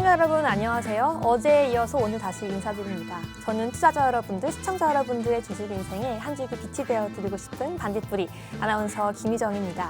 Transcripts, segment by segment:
시청자 여러분 안녕하세요. 어제에 이어서 오늘 다시 인사드립니다. 저는 투자자 여러분들, 시청자 여러분들의 주식 인생에 한 줄기 빛이 되어드리고 싶은 반딧불이 아나운서 김희정입니다.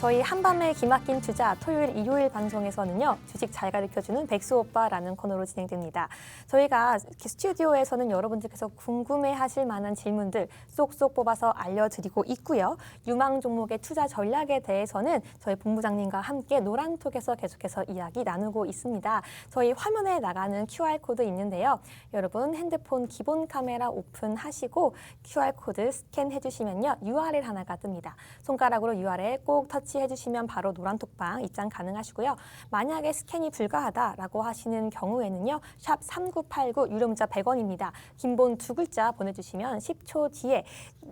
저희 한밤에 기막힌 투자 토요일, 일요일 방송에서는요. 주식 잘 가르쳐주는 백수오빠라는 코너로 진행됩니다. 저희가 스튜디오에서는 여러분들께서 궁금해하실 만한 질문들 쏙쏙 뽑아서 알려드리고 있고요. 유망 종목의 투자 전략에 대해서는 저희 본부장님과 함께 노란톡에서 계속해서 이야기 나누고 있습니다. 저희 화면에 나가는 QR코드 있는데요. 여러분 핸드폰 기본 카메라 오픈하시고 QR코드 스캔해 주시면요. URL 하나가 뜹니다. 손가락으로 URL 꼭 터치해 주시면 바로 노란톡방 입장 가능하시고요. 만약에 스캔이 불가하다라고 하시는 경우에는요. 샵 3989 유료 문자 100원입니다. 긴본 2글자 보내주시면 10초 뒤에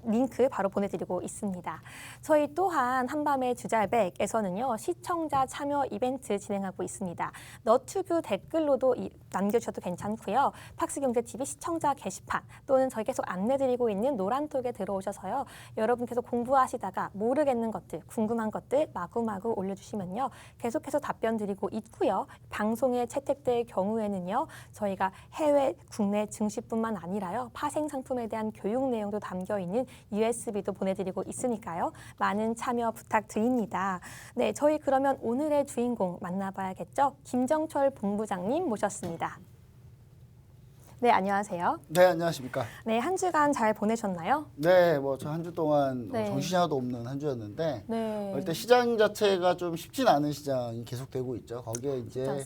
링크 바로 보내드리고 있습니다. 저희 또한 한밤의 주잘백에서는요. 시청자 참여 이벤트 진행하고 있습니다. 너튜브 댓글로도 남겨주셔도 괜찮고요. 팍스경제TV 시청자 게시판 또는 저희 계속 안내드리고 있는 노란톡에 들어오셔서요. 여러분께서 공부하시다가 모르겠는 것들, 궁금한 것들 마구마구 올려주시면요. 계속해서 답변 드리고 있고요. 방송에 채택될 경우에는요. 저희가 해외, 국내 증시뿐만 아니라요. 파생 상품에 대한 교육 내용도 담겨있는 USB도 보내드리고 있으니까요. 많은 참여 부탁드립니다. 네, 저희 그러면 오늘의 주인공 만나봐야겠죠. 김정철 본부장님 모셨습니다. 네, 안녕하세요. 네, 안녕하십니까. 네, 한 주간 잘 보내셨나요? 네, 뭐 저 한 주 동안 네. 정신이 하나도 없는 한 주였는데 네. 일단 시장 자체가 좀 쉽진 않은 시장이 계속되고 있죠. 거기에 이제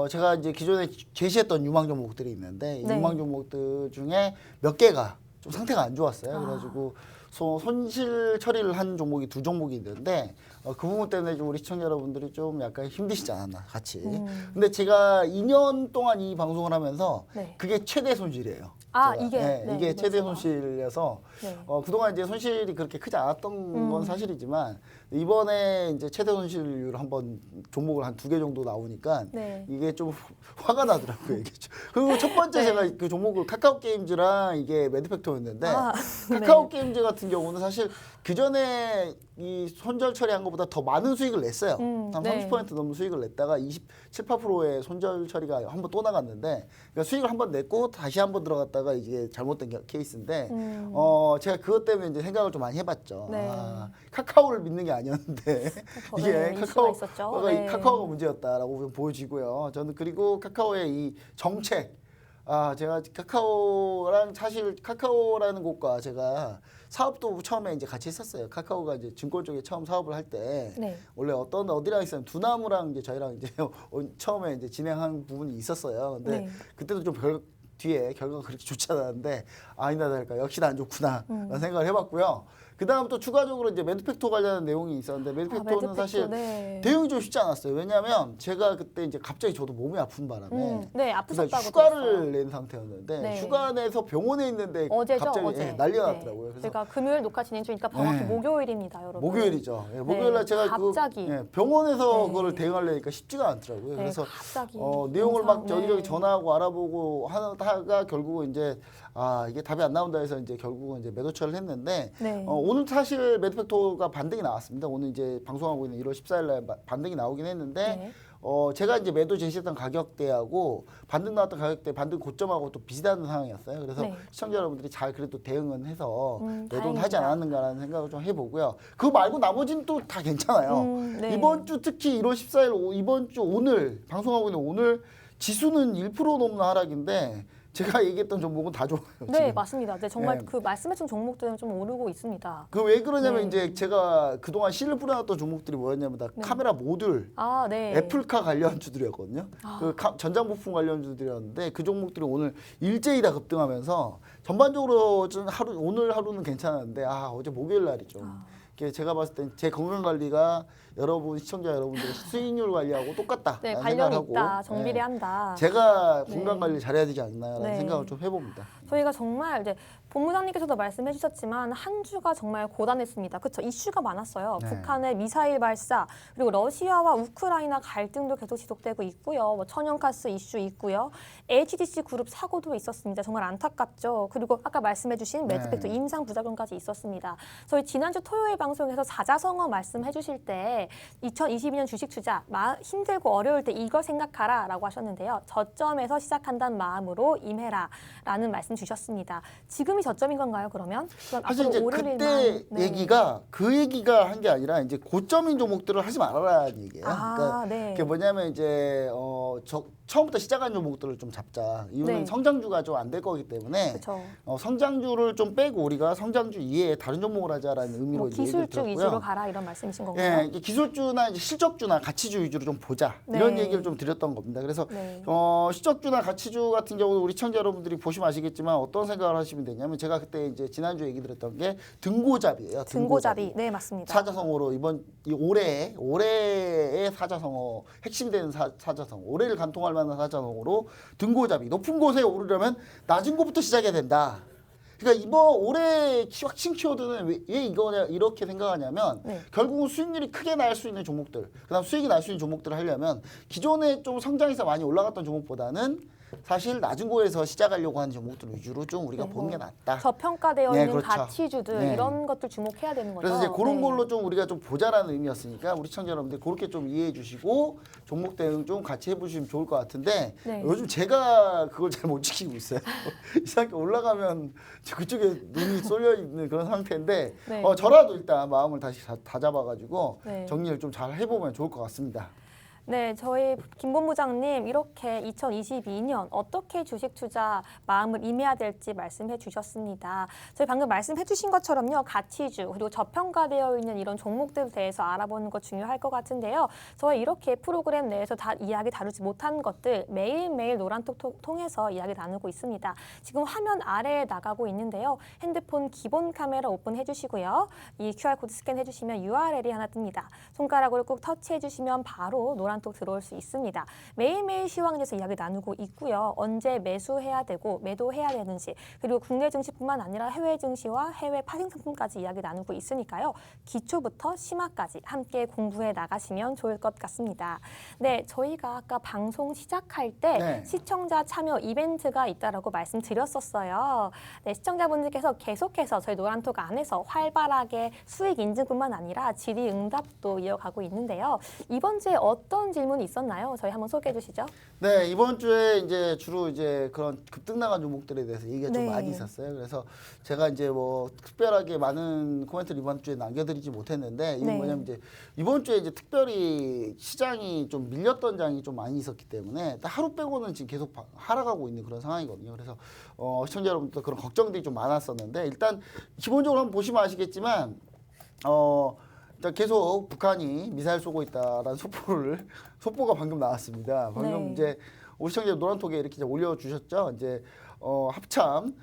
제가 이제 기존에 제시했던 유망 종목들이 있는데 네. 유망 종목들 중에 몇 개가 좀 상태가 안 좋았어요. 그래가지고 손실 처리를 한 종목이 2종목이 있는데 그 부분 때문에 좀 우리 시청자 여러분들이 좀 약간 힘드시지 않았나 같이. 근데 제가 2년 동안 이 방송을 하면서 네. 그게 최대 손실이에요. 아, 제가. 이게? 네, 네, 이게 최대 제가. 손실이어서 네. 그동안 이제 손실이 그렇게 크지 않았던 건 사실이지만 이번에 이제 최대 손실률 한번 종목을 한 2개 정도 나오니까 네. 이게 좀 화가 나더라고요. 이게. 그리고 첫 번째 네. 제가 그 종목을 카카오 게임즈랑 이게 매드팩토였는데 네. 카카오 게임즈 같은 경우는 사실 그 전에 이 손절 처리한 것보다 더 많은 수익을 냈어요. 한 네. 30% 넘는 수익을 냈다가 27, 8%의 손절 처리가 한 번 또 나갔는데 그러니까 수익을 한 번 냈고 다시 한 번 들어갔다가 이게 잘못된 케이스인데 제가 그것 때문에 이제 생각을 좀 많이 해봤죠. 네. 카카오를 믿는 게 아니었는데 이게 네, 카카오가 네. 카카오가 문제였다라고 보여지고요. 저는 그리고 카카오의 이 정책 제가 카카오랑 사실 카카오라는 곳과 제가 사업도 처음에 이제 같이 했었어요. 카카오가 이제 증권 쪽에 처음 사업을 할 때 네. 원래 어디랑 있었냐면 두나무랑 이제 저희랑 이제 처음에 이제 진행한 부분이 있었어요. 근데 네. 그때도 좀 뒤에 결과가 그렇게 좋지 않았는데 아니나 다를까 역시나 안 좋구나 라는 생각을 해봤고요. 그 다음 또 추가적으로 이제 매드팩토 관련한 내용이 있었는데 매드팩토는 매드팩토, 사실 네. 대응이 좀 쉽지 않았어요. 왜냐하면 제가 그때 이제 갑자기 저도 몸이 아픈 바람에 네, 아프셨다고 휴가를 들었어요. 낸 상태였는데 네. 휴가 내서 병원에 있는데 어제죠, 갑자기 어제. 난리가 네. 났더라고요. 그래서 제가 금요일 녹화 진행 중이니까 정확히 네. 목요일입니다, 여러분. 목요일이죠. 목요일 날 제가 갑자기. 병원에서 네. 그거를 대응하려니까 쉽지가 않더라고요. 네, 그래서 갑자기 내용을 막 영상, 여기저기 네. 전화하고 알아보고 하다가 결국은 이제 이게 답이 안 나온다 해서 이제 결국은 이제 매도처를 했는데 네. 오늘 사실 매드팩토가 반등이 나왔습니다. 오늘 이제 방송하고 있는 1월 14일 날 반등이 나오긴 했는데 네. 제가 이제 매도 제시했던 가격대하고 반등 나왔던 가격대 반등 고점하고 또 비슷한 상황이었어요. 그래서 네. 시청자 여러분들이 잘 그래도 대응은 해서 매도는 하지 다행입니다. 않았는가라는 생각을 좀 해보고요. 그거 말고 나머지는 또 다 괜찮아요. 네. 이번 주 특히 1월 14일 이번 주 오늘 방송하고 있는 오늘 지수는 1% 넘는 하락인데 제가 얘기했던 종목은 다 좋아요. 네, 지금. 맞습니다. 네, 정말 네. 그 말씀해준 종목들은 좀 오르고 있습니다. 그 왜 그러냐면 네. 이제 제가 그동안 씨를 뿌려놨던 종목들이 뭐였냐면 다 카메라 모듈, 아, 네. 애플카 관련주들이었거든요. 그 전장 부품 관련주들이었는데 그 종목들이 오늘 일제히 다 급등하면서 전반적으로 좀 오늘 하루는 괜찮았는데 어제 목요일 날이죠. 제가 봤을 땐 제 건강 관리가 여러분 시청자 여러분들의 수익률 관리하고 똑같다. 네, 라는 관련이 생각을 하고, 있다. 정비례한다. 제가 네. 건강 관리 잘해야 되지 않나라는 네. 생각을 좀 해봅니다. 저희가 정말 이제 본부장님께서도 말씀해 주셨지만 한 주가 정말 고단했습니다. 그렇죠. 이슈가 많았어요. 네. 북한의 미사일 발사, 그리고 러시아와 우크라이나 갈등도 계속 지속되고 있고요. 뭐 천연가스 이슈 있고요. HDC 그룹 사고도 있었습니다. 정말 안타깝죠. 그리고 아까 말씀해 주신 매드팩토 네. 임상 부작용까지 있었습니다. 저희 지난주 토요일 방송에서 사자성어 말씀해 주실 때 2022년 주식 투자 힘들고 어려울 때 이걸 생각하라라고 하셨는데요. 저점에서 시작한다는 마음으로 임해라라는 말씀 주셨습니다. 지금이 저점인 건가요? 그럼 사실 이제 오를 그때 일만, 네. 얘기가 그 얘기가 한 게 아니라 이제 고점인 종목들을 하지 말아라는 얘기예요. 아, 그러니까 네. 그게 뭐냐면 이제 처음부터 시작한 종목들을 좀 잡자. 이유는 네. 성장주가 좀 안 될 거기 때문에 그렇죠. 성장주를 좀 빼고 우리가 성장주 이외에 다른 종목을 하자라는 의미로 뭐 이제 얘기를 기술주 들었고요. 위주로 가라 이런 말씀이신 건가요? 예, 이제 기술주나 이제 실적주나 가치주 위주로 좀 보자 네. 이런 얘기를 좀 드렸던 겁니다. 그래서 네. 실적주나 가치주 같은 경우는 우리 시청자 여러분들이 보시면 아시겠지만 어떤 생각을 하시면 되냐면 제가 그때 이제 지난주 얘기 드렸던 게 등고잡이에요. 등고잡이. 네, 맞습니다. 사자성어로 올해의 사자성어 핵심이 되는 사자성어 올해를 관통할 만한 사자성어로 등고잡이 높은 곳에 오르려면 낮은 곳부터 시작해야 된다. 그러니까 이번 올해 핵심 키워드는 왜 이거냐 이렇게 생각하냐면 네. 결국은 수익률이 크게 날 수 있는 종목들, 그다음 수익이 날 수 있는 종목들을 하려면 기존에 좀 성장해서 많이 올라갔던 종목보다는 사실 낮은 곳에서 시작하려고 하는 종목들 위주로 좀 우리가 네, 보는 게 낫다. 저평가되어 네, 있는 그렇죠. 가치주들 네. 이런 것들 주목해야 되는 거죠. 그래서 이제 그런 네. 걸로 좀 우리가 좀 보자라는 의미였으니까 우리 시청자 여러분들 그렇게 좀 이해해 주시고 종목 대응 좀 같이 해보시면 좋을 것 같은데 네. 요즘 제가 그걸 잘 못 지키고 있어요. 이상하게 올라가면 그쪽에 눈이 쏠려 있는 그런 상태인데 네. 저라도 일단 마음을 다시 다 잡아가지고 네. 정리를 좀 잘 해보면 좋을 것 같습니다. 네, 저희 김 본부장님 이렇게 2022년 어떻게 주식 투자 마음을 임해야 될지 말씀해 주셨습니다. 저희 방금 말씀해 주신 것처럼요. 가치주 그리고 저평가되어 있는 이런 종목들에 대해서 알아보는 것 중요할 것 같은데요. 저희 이렇게 프로그램 내에서 다 이야기 다루지 못한 것들 매일매일 노란톡 통해서 이야기 나누고 있습니다. 지금 화면 아래에 나가고 있는데요. 핸드폰 기본 카메라 오픈해 주시고요. 이 QR코드 스캔해 주시면 URL이 하나 뜹니다. 손가락으로 꼭 터치해 주시면 바로 노란톡 들어올 수 있습니다. 매일매일 시황에서 이야기 나누고 있고요. 언제 매수해야 되고 매도해야 되는지 그리고 국내 증시뿐만 아니라 해외 증시와 해외 파생 상품까지 이야기 나누고 있으니까요. 기초부터 심화까지 함께 공부해 나가시면 좋을 것 같습니다. 네, 저희가 아까 방송 시작할 때 네. 시청자 참여 이벤트가 있다라고 말씀드렸었어요. 네, 시청자분들께서 계속해서 저희 노란톡 안에서 활발하게 수익 인증뿐만 아니라 질의응답도 이어가고 있는데요. 이번 주에 어떤 질문이 있었나요? 저희 한번 소개해 주시죠. 네, 이번 주에 이제 주로 이제 그런 급등 나간 종목들에 대해서 얘기가 좀 네. 많이 있었어요. 그래서 제가 이제 뭐 특별하게 많은 코멘트를 이번 주에 남겨드리지 못했는데 이건 네. 뭐냐면 이제 이번 주에 이제 특별히 시장이 좀 밀렸던 장이 좀 많이 있었기 때문에 딱 하루 빼고는 지금 계속 하락하고 있는 그런 상황이거든요. 그래서 시청자 여러분들 그런 걱정들이 좀 많았었는데 일단 기본적으로 한번 보시면 아시겠지만 일단 계속 북한이 미사일 쏘고 있다라는 속보가 방금 나왔습니다. 방금 네. 이제 우리 시청자 노란톡에 이렇게 이제 올려주셨죠. 이제 합참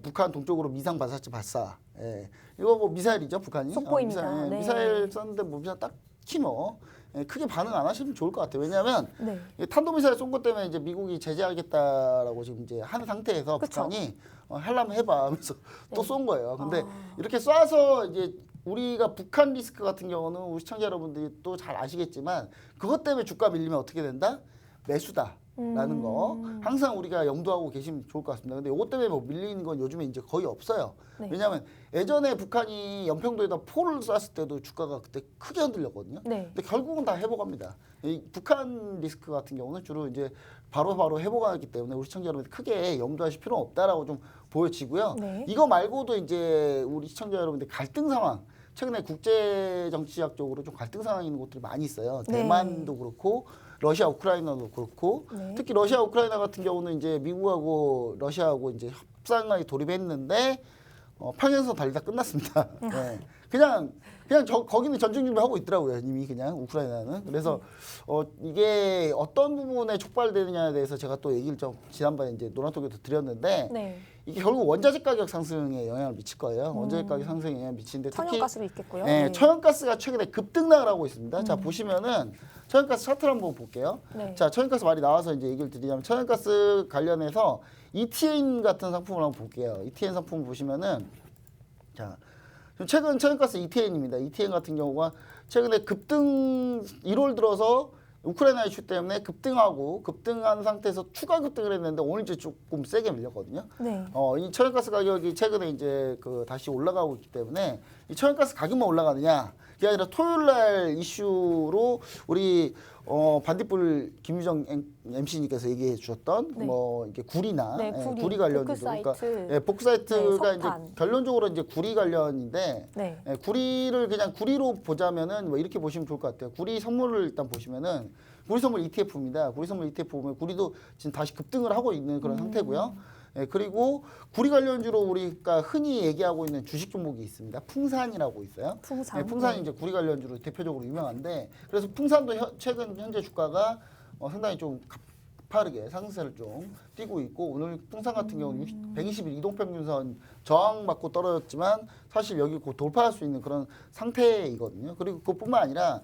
북한 동쪽으로 미상 발사체 발사. 예. 이거 뭐 미사일이죠, 북한이. 속보입니다. 네. 미사일 쐈는데 뭐 미사일 딱히 뭐 크게 반응 안 하시면 좋을 것 같아요. 왜냐하면 네. 탄도미사일 쏜 것 때문에 이제 미국이 제재하겠다라고 지금 이제 한 상태에서 그쵸. 북한이 하려면 해봐 하면서 또 네. 쏜 거예요. 근데 아. 이렇게 쏴서 이제 우리가 북한 리스크 같은 경우는 우리 시청자 여러분들이 또 잘 아시겠지만 그것 때문에 주가 밀리면 어떻게 된다? 매수다라는 거 항상 우리가 염두하고 계시면 좋을 것 같습니다. 근데 이것 때문에 뭐 밀리는 건 요즘에 이제 거의 없어요. 네. 왜냐하면 예전에 북한이 연평도에다 포를 쐈을 때도 주가가 그때 크게 흔들렸거든요. 네. 근데 결국은 다 회복합니다. 이 북한 리스크 같은 경우는 주로 이제 바로 회복하기 때문에 우리 시청자 여러분들 크게 염두하실 필요는 없다라고 좀 보여지고요. 네. 이거 말고도 이제 우리 시청자 여러분들 갈등 상황 최근에 국제 정치학적으로 좀 갈등 상황이 있는 곳들이 많이 있어요. 네. 대만도 그렇고 러시아 우크라이나도 그렇고 네. 특히 러시아 우크라이나 같은 경우는 이제 미국하고 러시아하고 이제 협상에 돌입했는데 평행선 달리다 끝났습니다. 네. 그냥 거기는 전쟁 준비하고 있더라고요. 이미 그냥 우크라이나는. 그래서 이게 어떤 부분에 촉발되느냐에 대해서 제가 또 얘기를 좀 지난번에 이제 노란톡에도 드렸는데 네. 이게 결국 원자재 가격 상승에 영향을 미칠 거예요. 원자재 가격 상승에 영향을 미치는데 특히 천연가스도 있겠고요. 네, 네. 천연가스가 최근에 급등락을 하고 있습니다. 자, 보시면은 천연가스 차트를 한번 볼게요. 네. 자, 천연가스 말이 나와서 이제 얘기를 드리자면 천연가스 관련해서 ETN 같은 상품을 한번 볼게요. ETN 상품을 보시면은 자, 최근 천연가스 ETN입니다. ETN 같은 경우가 최근에 급등 1월 들어서 우크라이나 이슈 때문에 급등한 상태에서 추가 급등을 했는데 오늘 이제 조금 세게 밀렸거든요. 네. 이 천연가스 가격이 최근에 이제 다시 올라가고 있기 때문에 이 천연가스 가격만 올라가느냐 그게 아니라 토요일 날 이슈로 우리 반딧불 김유정 MC님께서 얘기해 주셨던 네. 뭐 이게 구리나 네, 구리 관련주도 포크사이트. 포크사이트가 네, 이제 석탄. 결론적으로 이제 구리 관련인데 네. 구리를 그냥 구리로 보자면은 뭐 이렇게 보시면 좋을 것 같아요. 구리 선물을 일단 보시면은 구리 선물 ETF입니다. 구리 선물 ETF 보면 구리도 지금 다시 급등을 하고 있는 그런 상태고요. 그리고 구리 관련주로 우리가 흔히 얘기하고 있는 주식 종목이 있습니다. 풍산이라고 있어요. 풍산. 풍산이 네. 이제 구리 관련주로 대표적으로 유명한데 그래서 풍산도 최근 현재 주가가 상당히 좀 가파르게 상승세를 좀 띄고 있고 오늘 풍산 같은 경우는 120일 이동평균선 저항받고 떨어졌지만 사실 여기 곧 돌파할 수 있는 그런 상태이거든요. 그리고 그뿐만 아니라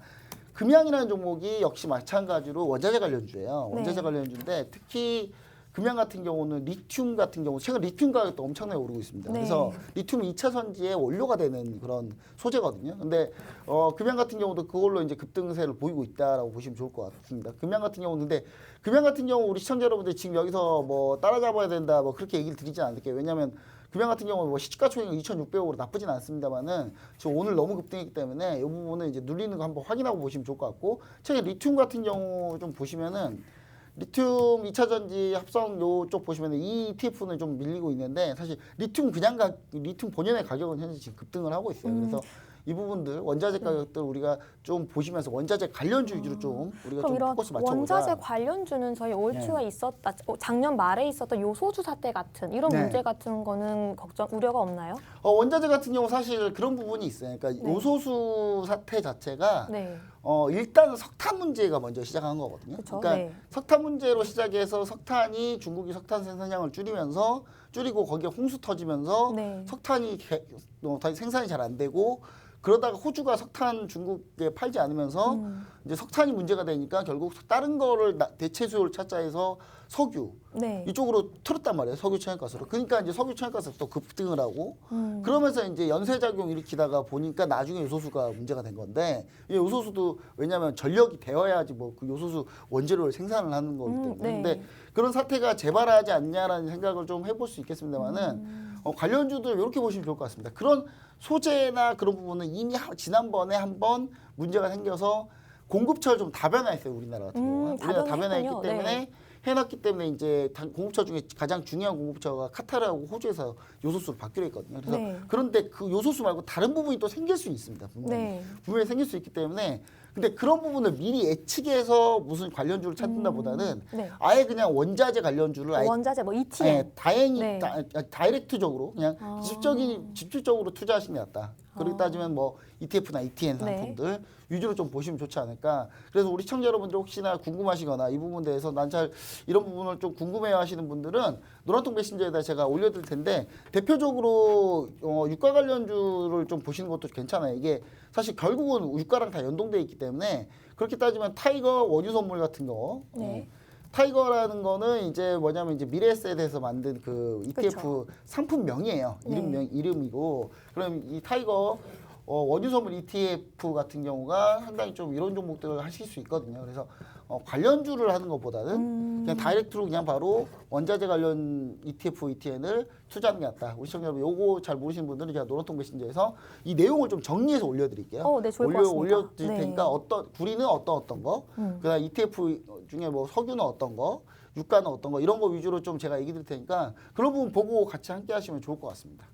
금양이라는 종목이 역시 마찬가지로 원자재 관련주예요. 원자재 네. 관련주인데 특히 금양 같은 경우는 리튬 같은 경우 최근 리튬 가격도 엄청나게 오르고 있습니다. 네. 그래서 리튬 2차 전지의 원료가 되는 그런 소재거든요. 근데 금양 같은 경우도 그걸로 이제 급등세를 보이고 있다라고 보시면 좋을 것 같습니다. 금양 같은 경우는 근데 금양 같은 경우 우리 시청자 여러분들 지금 여기서 뭐 따라잡아야 된다 뭐 그렇게 얘기를 드리진 않을게요. 왜냐하면 금양 같은 경우는 뭐 시가총액 2,600억으로 나쁘진 않습니다만은 지금 오늘 너무 급등했기 때문에 이 부분은 이제 눌리는 거 한번 확인하고 보시면 좋을 것 같고 최근 리튬 같은 경우 좀 보시면은 리튬 2차 전지 합성 요쪽 보시면 이 ETF는 좀 밀리고 있는데 사실 리튬 리튬 본연의 가격은 현재 지금 급등을 하고 있어요. 그래서 이 부분들 원자재 가격들 우리가 좀 보시면서 원자재 관련주 위주로 좀 우리가 그럼 좀 이런 포커스 맞춰보자. 원자재 관련주는 저희 올초에 있었다, 작년 말에 있었던 요소주 사태 같은 이런 네. 문제 같은 거는 우려가 없나요? 원자재 같은 경우 사실 그런 부분이 있어요. 그러니까 네. 요소수 사태 자체가 네. 일단 석탄 문제가 먼저 시작한 거거든요. 그쵸? 그러니까 네. 석탄 문제로 시작해서 중국이 석탄 생산량을 줄이고 거기에 홍수 터지면서 네. 석탄이 생산이 잘 안 되고 그러다가 호주가 석탄 중국에 팔지 않으면서 이제 석탄이 문제가 되니까 결국 다른 거를 대체 수요를 찾자 해서 석유 네. 이쪽으로 틀었단 말이에요. 석유 천연가스로. 그러니까 이제 석유 천연가스가 또 급등을 하고 그러면서 이제 연쇄작용 일으키다가 보니까 나중에 요소수가 문제가 된 건데 이 요소수도 왜냐하면 전력이 되어야지 뭐 그 요소수 원재료를 생산을 하는 거기 때문에 네. 근데 그런 사태가 재발하지 않냐라는 생각을 좀 해볼 수 있겠습니다만은 관련주들 이렇게 보시면 좋을 것 같습니다. 그런 소재나 그런 부분은 이미 지난번에 한번 문제가 생겨서 공급처를 좀 다변화했어요. 우리나라 같은 경우는. 우리나라 다변화했기 다변화했군요. 때문에 네. 해놨기 때문에 이제 공급처 중에 가장 중요한 공급처가 카타르하고 호주에서 요소수로 바뀌어 있거든요. 그래서 네. 그런데 그 요소수 말고 다른 부분이 또 생길 수 있습니다. 분명히. 네. 분명히 생길 수 있기 때문에 근데 그런 부분을 미리 예측해서 무슨 관련주를 찾는다보다는 네. 아예 그냥 원자재 관련주를 아예 원자재 뭐 ETN. 다행히 네. 다이렉트적으로 그냥 집중적으로 투자하시는 게 낫다. 그렇게 따지면 뭐 ETF나 ETN 네. 상품들 위주로 좀 보시면 좋지 않을까. 그래서 우리 시청자 여러분들 혹시나 궁금하시거나 이 부분에 대해서 난 잘 이런 부분을 좀 궁금해하시는 분들은 노란통 메신저에다 제가 올려드릴 텐데 대표적으로 유가 관련주를 좀 보시는 것도 괜찮아요. 이게 사실 결국은 유가랑 다 연동돼 있기 때문에 그렇게 따지면 타이거 원유 선물 같은 거. 네. 타이거라는 거는 이제 뭐냐면 이제 미래에셋에서 만든 그 ETF 그쵸. 상품명이에요. 네. 이름이고. 그럼 이 타이거 원유 선물 ETF 같은 경우가 상당히 좀 이런 종목들을 하실 수 있거든요. 그래서 관련주를 하는 것보다는 그냥 다이렉트로 그냥 바로 원자재 관련 ETF, ETN을 투자하는 게 낫다. 우리 시청자 여러분 요거 잘 모르시는 분들은 제가 노란통 메신저에서 이 내용을 좀 정리해서 올려드릴게요. 네, 좋을 것 같습니다. 올려드릴 네. 테니까 구리는 어떤 거, 그다음 ETF 중에 뭐 석유는 어떤 거, 유가는 어떤 거 이런 거 위주로 좀 제가 얘기 드릴 테니까 그런 부분 보고 같이 함께 하시면 좋을 것 같습니다.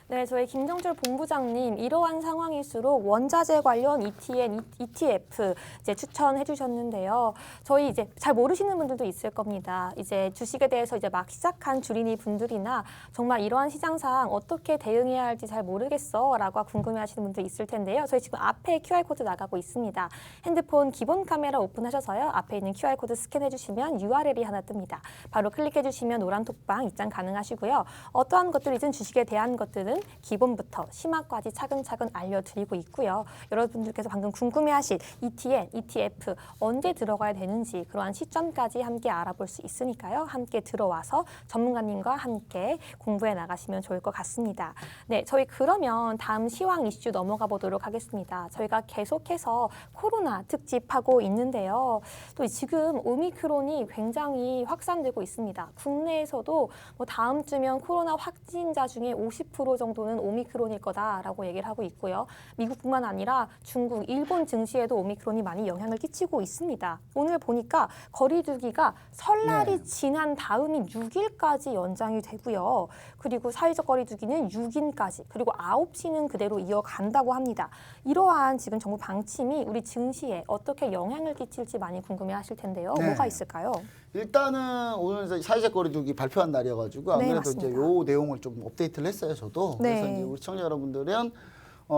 네, 저희 김정철 본부장님 이러한 상황일수록 원자재 관련 ETN, ETF 이제 추천해 주셨는데요. 저희 이제 잘 모르시는 분들도 있을 겁니다. 이제 주식에 대해서 이제 막 시작한 주린이 분들이나 정말 이러한 시장 상황 어떻게 대응해야 할지 잘 모르겠어라고 궁금해하시는 분들 있을 텐데요. 저희 지금 앞에 QR 코드 나가고 있습니다. 핸드폰 기본 카메라 오픈하셔서요. 앞에 있는 QR 코드 스캔해 주시면 URL이 하나 뜹니다. 바로 클릭해 주시면 노란 톡방 입장 가능하시고요. 어떠한 것들이든 주식에 대한 것들은 기본부터 심화까지 차근차근 알려드리고 있고요. 여러분들께서 방금 궁금해하실 ETN, ETF 언제 들어가야 되는지 그러한 시점까지 함께 알아볼 수 있으니까요. 함께 들어와서 전문가님과 함께 공부해 나가시면 좋을 것 같습니다. 네, 저희 그러면 다음 시황 이슈 넘어가 보도록 하겠습니다. 저희가 계속해서 코로나 특집하고 있는데요. 또 지금 오미크론이 굉장히 확산되고 있습니다. 국내에서도 뭐 다음 주면 코로나 확진자 중에 50% 정도는 오미크론일 거다라고 얘기를 하고 있고요. 미국뿐만 아니라 중국, 일본 증시에도 오미크론이 많이 영향을 끼치고 있습니다. 오늘 보니까 거리두기가 설날이 지난 다음인 6일까지 연장이 되고요. 그리고 사회적 거리두기는 6일까지 그리고 9시는 그대로 이어간다고 합니다. 이러한 지금 정부 방침이 우리 증시에 어떻게 영향을 끼칠지 많이 궁금해하실 텐데요. 네. 뭐가 있을까요? 일단은 오늘 사회적 거리두기 발표한 날이어가지고 아무래도 이제 요 내용을 좀 업데이트를 했어요, 저도. 네. 그래서 이제 우리 시청자 여러분들은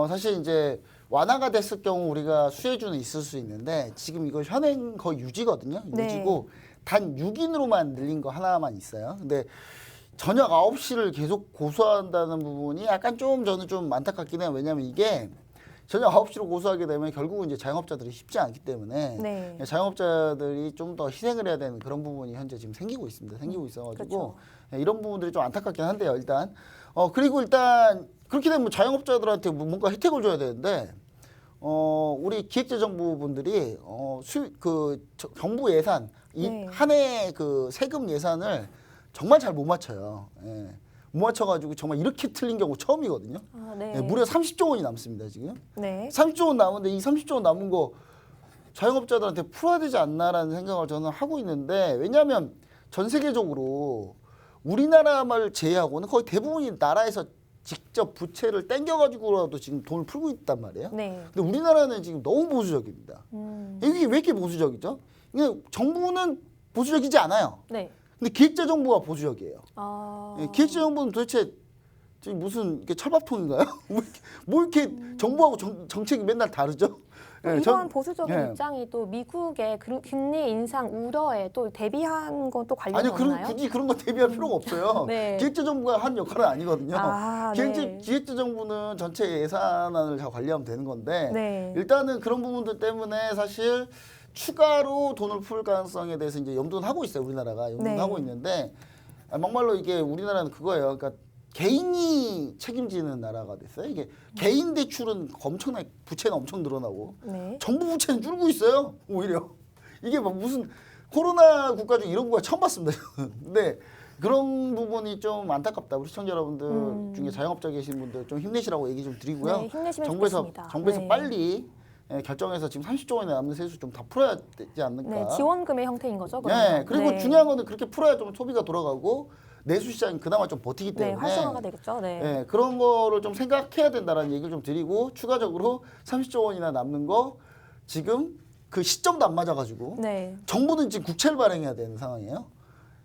사실 이제 완화가 됐을 경우 우리가 수혜주는 있을 수 있는데 지금 이거 현행 거의 유지거든요. 네. 유지고 단 6인으로만 늘린 거 하나만 있어요. 근데 저녁 9시를 계속 고수한다는 부분이 약간 좀 저는 좀 안타깝긴 해요. 왜냐하면 이게 저녁 9시로 고수하게 되면 결국은 이제 자영업자들이 쉽지 않기 때문에 네. 자영업자들이 좀 더 희생을 해야 되는 그런 부분이 현재 지금 생기고 있습니다. 생기고 있어가지고 그렇죠. 이런 부분들이 좀 안타깝긴 한데요. 일단 그리고 일단 그렇게 되면 자영업자들한테 뭔가 혜택을 줘야 되는데 우리 기획재정부 분들이 정부 예산 네. 한 해 그 세금 예산을 정말 잘 못 맞춰요. 예. 못 맞춰가지고 정말 이렇게 틀린 경우 처음이거든요. 아, 네. 예, 무려 30조 원이 남습니다 지금. 네. 30조 원 남은데 이 30조 원 남은 거 자영업자들한테 풀어야 되지 않나라는 생각을 저는 하고 있는데 왜냐하면 전 세계적으로 우리나라를 제외하고는 거의 대부분이 나라에서 직접 부채를 땡겨가지고라도 지금 돈을 풀고 있단 말이에요. 네. 근데 우리나라는 지금 너무 보수적입니다. 이게 왜 이렇게 보수적이죠? 그냥 정부는 보수적이지 않아요. 네. 근데 기획재정부가 보수적이에요. 아. 예, 기획재정부는 도대체 지금 무슨 이렇게 철밥통인가요? 뭐 이렇게 정부하고 정책이 맨날 다르죠? 예, 이러한 보수적인 예. 입장이 또 미국의 금리 인상 우려에 또 대비한 건 또 관련이 아니요, 없나요? 굳이 그런 거 대비할 필요가 없어요. 네. 기획재정부가 한 역할은 아니거든요. 아, 네. 기획재정부는 전체 예산안을 다 관리하면 되는 건데 네. 일단은 그런 부분들 때문에 사실 추가로 돈을 풀 가능성에 대해서 이제 염두는 하고 있어요. 우리나라가 염두는 네. 하고 있는데 막말로 이게 우리나라는 그거예요. 그러니까 개인이 책임지는 나라가 됐어요. 이게 개인 대출은 엄청나게 부채는 엄청 늘어나고 네. 정부 부채는 줄고 있어요. 오히려 이게 막 무슨 코로나 국가 중 이런 거 처음 봤습니다. 저는. 근데 그런 부분이 좀 안타깝다. 우리 시청자 여러분들 중에 자영업자 계신 분들 좀 힘내시라고 얘기 좀 드리고요. 네, 힘내시면 정부에서 좋겠습니다. 정부에서 네. 빨리 결정해서 지금 30조 원에 남는 세수 좀 다 풀어야 되지 않을까. 네, 지원금의 형태인 거죠. 그러면. 네, 그리고 네. 중요한 거는 그렇게 풀어야 좀 소비가 돌아가고 내수 시장이 그나마 좀 버티기 네, 때문에 활성화가 되겠죠. 네. 네, 그런 거를 좀 생각해야 된다라는 얘기를 좀 드리고 추가적으로 30조 원이나 남는 거 지금 그 시점도 안 맞아가지고 네. 정부는 지금 국채를 발행해야 되는 상황이에요.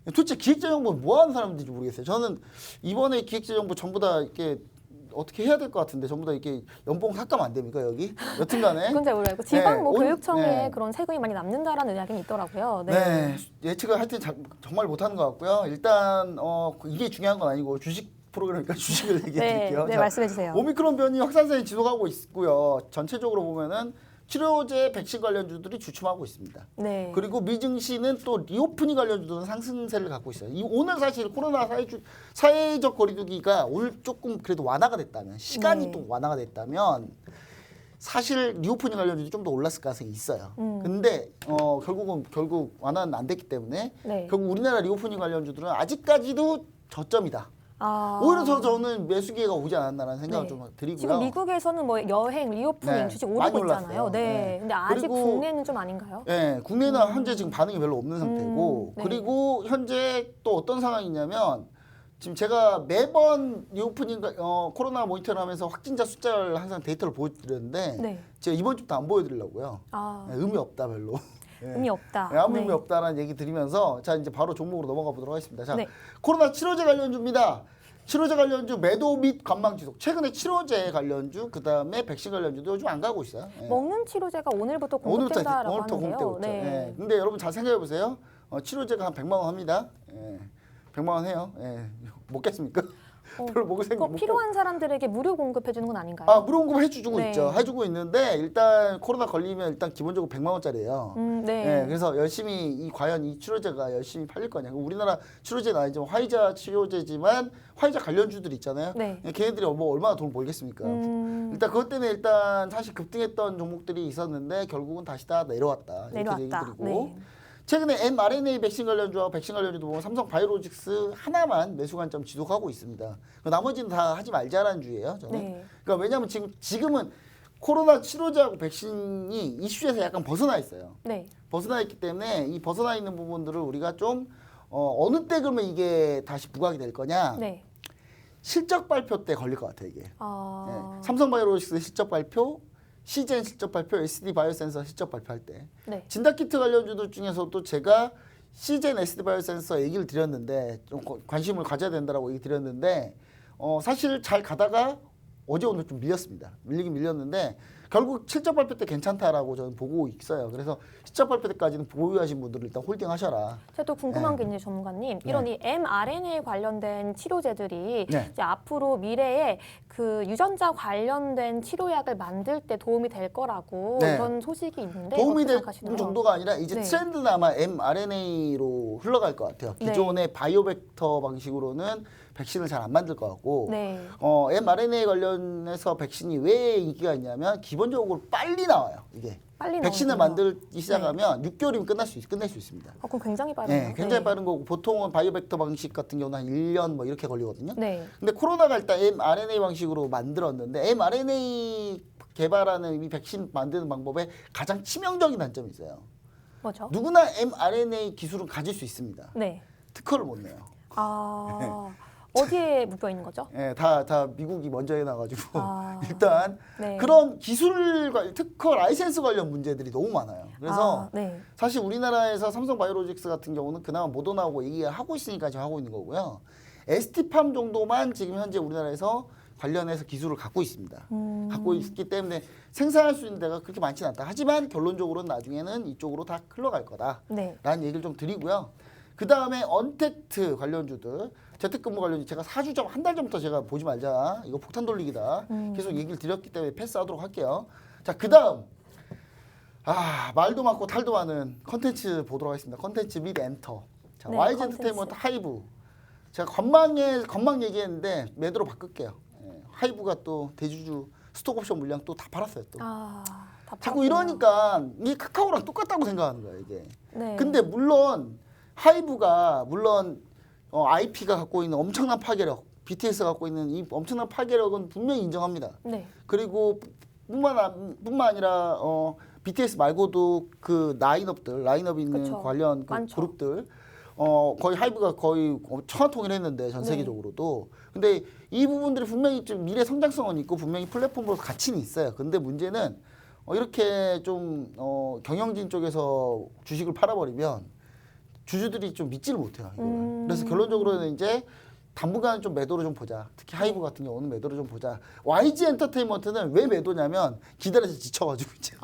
도대체 기획재정부는 뭐 하는 사람인지 모르겠어요. 저는 이번에 기획재정부 전부 다 이렇게 어떻게 해야 될 것 같은데 전부 다 이렇게 연봉 삭감 안 됩니까 여기? 여튼간에 그건 잘 몰라요. 지방 뭐 네, 교육청에 네. 그런 세금이 많이 남는다라는 이야기는 있더라고요. 네, 예측을 하여튼 정말 못하는 것 같고요. 일단 이게 중요한 건 아니고 주식 프로그램이니까 주식을 얘기해 네, 드릴게요. 네, 자, 말씀해 주세요. 오미크론 변이 확산세는 지속하고 있고요. 전체적으로 보면은 치료제 백신 관련주들이 주춤하고 있습니다. 네. 그리고 미증시는 또 리오프닝 관련주들은 상승세를 갖고 있어요. 오늘 사실 코로나 사회적 거리두기가 오늘 조금 그래도 완화가 됐다면 시간이 네. 또 완화가 됐다면 사실 리오프닝 관련주들이 좀 더 올랐을 가능성이 있어요. 음. 근데 결국 완화는 안 됐기 때문에 네. 결국 우리나라 리오프닝 관련주들은 아직까지도 저점이다. 아. 오히려 더 저는 매수 기회가 오지 않았나라는 생각을 네. 좀 드리고요. 지금 미국에서는 뭐 여행, 리오프닝 네, 주식 많이 오르고 있잖아요. 올랐어요. 네. 네. 근데 아직 그리고 국내는 좀 아닌가요? 네, 국내는 현재 지금 반응이 별로 없는 상태고 네. 그리고 현재 또 어떤 상황이냐면 지금 제가 매번 리오프닝 코로나 모니터를 하면서 확진자 숫자를 항상 데이터를 보여드렸는데 네. 제가 이번 주부터 안 보여드리려고요. 아, 네, 의미 없다 별로. 의미 없다. 네, 아무 네. 의미 없다라는 얘기 드리면서 자 이제 바로 종목으로 넘어가 보도록 하겠습니다. 자 네. 코로나 치료제 관련주입니다. 치료제 관련주 매도 및 관망 지속. 최근에 치료제 관련주 그다음에 백신 관련주도 요즘 안 가고 있어요. 예. 먹는 치료제가 오늘부터 공급된다라고 오늘부터 하는데요. 공급되고 있죠. 예. 근데 여러분 잘 생각해 보세요. 치료제가 한 100만 원 합니다. 예. 100만 원 해요. 예. 먹겠습니까? 별로 먹을 생각 꼭 못 필요한 사람들에게 무료 공급해 주는 건 아닌가요? 아, 무료 공급 해주고 네. 있죠. 해주고 있는데 일단 코로나 걸리면 일단 기본적으로 100만 원짜리예요. 네. 예, 그래서 열심히 과연 이 치료제가 열심히 팔릴 거냐. 우리나라 치료제는 아니지만 화이자 치료제지만 화이자 관련주들 있잖아요. 네. 걔네들이 뭐 얼마나 돈 벌겠습니까? 일단 그것 때문에 일단 사실 급등했던 종목들이 있었는데 결국은 다시 다 내려왔다. 이렇게 얘기 내려왔다. 드리고. 네. 최근에 mRNA 백신 관련주와 백신 관련주도 보면 삼성 바이오로직스 하나만 매수 관점 지속하고 있습니다. 나머지는 다 하지 말자라는 주예요. 저는. 네. 그러니까 왜냐하면 지금은 코로나 치료제하고 백신이 이슈에서 약간 벗어나 있어요. 네. 벗어나 있기 때문에 이 벗어나 있는 부분들을 우리가 좀 어느 때 그러면 이게 다시 부각이 될 거냐? 네. 실적 발표 때 걸릴 것 같아요 이게. 아, 네. 삼성 바이오로직스 실적 발표, 시젠 실적 발표, SD 바이오센서 실적 발표할 때. 네. 진단키트 관련주들 중에서도 제가 시젠 SD 바이오센서 얘기를 드렸는데 좀 관심을 가져야 된다라고 얘기 드렸는데 사실 잘 가다가 어제 오늘 좀 밀렸습니다. 밀리긴 밀렸는데 결국 실적 발표 때 괜찮다라고 저는 보고 있어요. 그래서 실적 발표 때까지는 보유하신 분들은 일단 홀딩하셔라. 제가 또 궁금한 게 있는데 전문가님, 이런 이 mRNA 관련된 치료제들이 네. 이제 앞으로 미래에 그 유전자 관련된 치료약을 만들 때 도움이 될 거라고 네. 이런 소식이 있는데 도움이 어떻게 될 생각하시나요? 정도가 아니라 이제 네. 트렌드는 아마 mRNA로 흘러갈 것 같아요. 네. 기존의 바이오벡터 방식으로는 백신을 잘 안 만들 것 같고 네. mRNA 관련해서 백신이 왜 인기가 있냐면 기본적으로 빨리 나와요. 이게 빨리 백신을 나오는군요. 만들기 시작하면 6개월이면 끝낼 수 있습니다. 그럼 굉장히 빠르네요. 네, 굉장히 빠른 거고 보통은 바이오벡터 방식 같은 경우는 한 1년 뭐 이렇게 걸리거든요. 네. 근데 코로나가 일단 mRNA 방식으로 만들었는데 mRNA 개발하는 이 백신 만드는 방법에 가장 치명적인 단점이 있어요. 뭐죠? 누구나 mRNA 기술은 가질 수 있습니다. 네. 특허를 못 내요. 아, 어디에 묶여 있는 거죠? 예, 다 미국이 먼저 해놔가지고 아, 일단 네. 그런 기술 특허 라이센스 관련 문제들이 너무 많아요. 그래서 아, 네. 사실 우리나라에서 삼성 바이오로직스 같은 경우는 그나마 모더나하고 얘기하고 있으니까 지금 하고 있는 거고요. ST팜 정도만 지금 현재 우리나라에서 관련해서 기술을 갖고 있습니다. 갖고 있기 때문에 생산할 수 있는 데가 그렇게 많지는 않다. 하지만 결론적으로는 나중에는 이쪽으로 다 흘러갈 거다라는 네. 얘기를 좀 드리고요. 그 다음에 언택트 관련주들, 재택근무 관련주 제가 4주 전, 한 달 전부터 제가 보지 말자. 이거 폭탄 돌리기다. 계속 얘기를 드렸기 때문에 패스하도록 할게요. 자, 그 다음. 말도 많고 탈도 많은 컨텐츠 보도록 하겠습니다. 컨텐츠 및 엔터. 자, 네, YG 컨텐츠. 엔터테인먼트 하이브. 제가 건망 얘기했는데 매도로 바꿀게요. 예, 하이브가 또 대주주 스톡옵션 물량 또 다 팔았어요. 또. 다 자꾸 팔았구나. 이러니까 이게 카카오랑 똑같다고 생각하는 거예요. 이게. 네. 근데 물론 하이브가 IP가 갖고 있는 엄청난 파괴력, BTS가 갖고 있는 이 엄청난 파괴력은 분명히 인정합니다. 네. 그리고 뿐만 아니라 BTS 말고도 그 라인업 있는 그쵸. 관련 그 많죠. 그룹들 거의 하이브가 거의 천하통일했는데 전 네. 세계적으로도. 근데 이 부분들이 분명히 좀 미래 성장성은 있고 분명히 플랫폼으로 가치는 있어요. 근데 문제는 이렇게 좀 경영진 쪽에서 주식을 팔아버리면 주주들이 좀 믿지를 못해요. 이거를. 그래서 결론적으로는 이제 당분간은 좀 매도를 좀 보자. 특히 하이브 같은 경우는 매도를 좀 보자. YG 엔터테인먼트는 왜 매도냐면 기다려서 지쳐가지고 이제.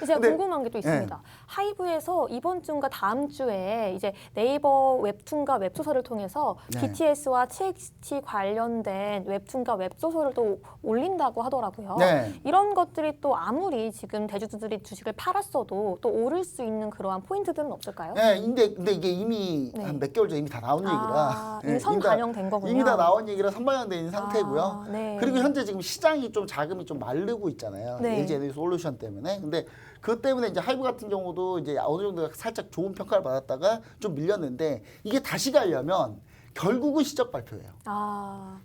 제가 근데- 궁금한 게 또 있습니다. 하이브에서 이번 주인가 다음 주에 이제 네이버 웹툰과 웹소설을 통해서 네. BTS와 TXT 관련된 웹툰과 웹소설을 또 올린다고 하더라고요. 네. 이런 것들이 또 아무리 지금 대주주들이 주식을 팔았어도 또 오를 수 있는 그러한 포인트들은 없을까요? 네, 근데 이게 이미 네. 한 몇 개월 전에 이미 다 나온 얘기라. 이미 선 반영된 거군요. 이미 다 나온 얘기라 선반영돼 있는 상태고요. 네. 그리고 현재 지금 시장이 좀 자금이 좀 마르고 있잖아요. 네. LG 에너지 솔루션 때문에. 근데 그것 때문에 이제 하이브 같은 경우도 이제 어느 정도 살짝 좋은 평가를 받았다가 좀 밀렸는데 이게 다시 가려면 결국은 실적 발표예요.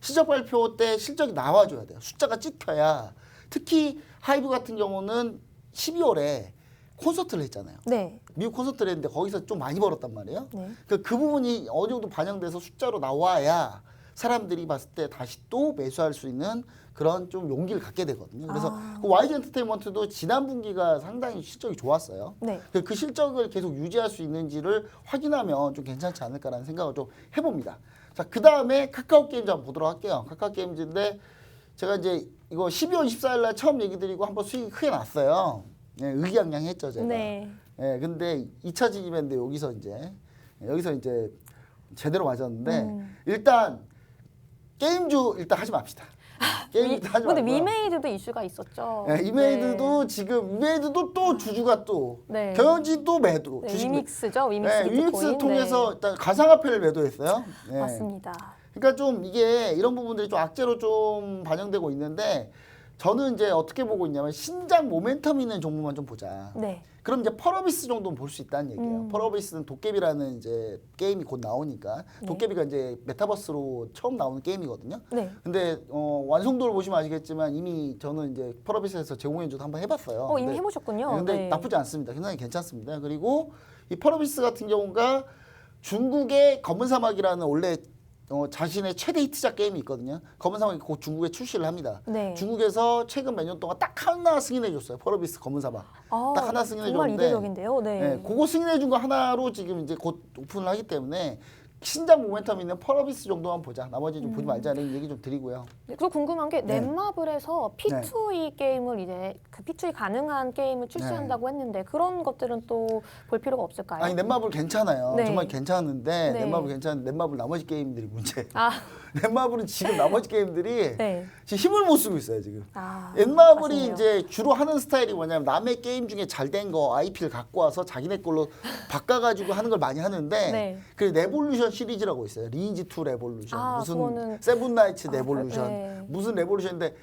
실적 발표 때 실적이 나와줘야 돼요. 숫자가 찍혀야. 특히 하이브 같은 경우는 12월에 콘서트를 했잖아요. 네. 미국 콘서트를 했는데 거기서 좀 많이 벌었단 말이에요. 네. 그 부분이 어느 정도 반영돼서 숫자로 나와야 사람들이 봤을 때 다시 또 매수할 수 있는 그런 좀 용기를 갖게 되거든요. 그래서 그 YG 엔터테인먼트도 지난 분기가 상당히 실적이 좋았어요. 네. 그 실적을 계속 유지할 수 있는지를 확인하면 좀 괜찮지 않을까라는 생각을 좀 해봅니다. 자, 그 다음에 카카오 게임즈 한번 보도록 할게요. 카카오 게임즈인데 제가 이제 이거 12월 24일 날 처음 얘기 드리고 한번 수익이 크게 났어요. 예, 의기양양했죠, 제가. 네. 예, 근데 2차 진입했는데 여기서 이제 제대로 맞았는데 일단 게임주 일단 하지 맙시다. 게임주 하지 근데 말고요. 위메이드도 이슈가 있었죠. 예, 이메이드도 지금 이메이드도 또 주주가 또 네. 경영진 또 매도. 네, 주식 위믹스죠. 위믹스 예, 비트코인. 위믹스 통해서 네. 일단 가상화폐를 매도했어요. 예. 맞습니다. 그러니까 좀 이게 이런 부분들이 좀 악재로 좀 반영되고 있는데 저는 이제 어떻게 보고 있냐면 신작 모멘텀 있는 종목만 좀 보자. 네. 그럼 이제 펄어비스 정도는 볼 수 있다는 얘기예요. 펄어비스는 도깨비라는 이제 게임이 곧 나오니까 도깨비가 이제 메타버스로 처음 나오는 게임이거든요. 네. 근데 완성도를 보시면 아시겠지만 이미 저는 이제 펄어비스에서 제공해줘도 한번 해봤어요. 이미 근데 해보셨군요. 근데 네. 나쁘지 않습니다. 굉장히 괜찮습니다. 그리고 이 펄어비스 같은 경우가 중국의 검은 사막이라는 원래 자신의 최대 히트작 게임이 있거든요. 검은 사막이 곧 중국에 출시를 합니다. 네. 중국에서 최근 몇 년 동안 딱 하나 승인해줬어요. 펄어비스 검은 사막. 딱 하나 승인해줬는데 정말 이례적인데요. 네. 네, 그거 승인해준 거 하나로 지금 이제 곧 오픈을 하기 때문에 신작 모멘텀 있는 펄어비스 정도만 보자. 나머지 좀 보지 말자는 얘기 좀 드리고요. 네, 그리고 궁금한 게 네. 넷마블에서 P2E 게임을 이제 그 P2E 가능한 게임을 출시한다고 했는데 그런 것들은 또 볼 필요가 없을까요? 아니 넷마블 괜찮아요. 네. 정말 괜찮은데 네. 넷마블 괜찮은데 넷마블 나머지 게임들이 문제예요. 아, 넷마블은 지금 나머지 게임들이 네. 지금 힘을 못 쓰고 있어요 지금. 아, 넷마블이 아쉽네요. 이제 주로 하는 스타일이 뭐냐면 남의 게임 중에 잘 된 거 IP를 갖고 와서 자기네 걸로 바꿔가지고 하는 걸 많이 하는데 네. 그 레볼루션 시리즈라고 있어요. 리니지 2 레볼루션, 아, 무슨 그거는- 세븐나이츠 레볼루션, 네. 무슨 레볼루션인데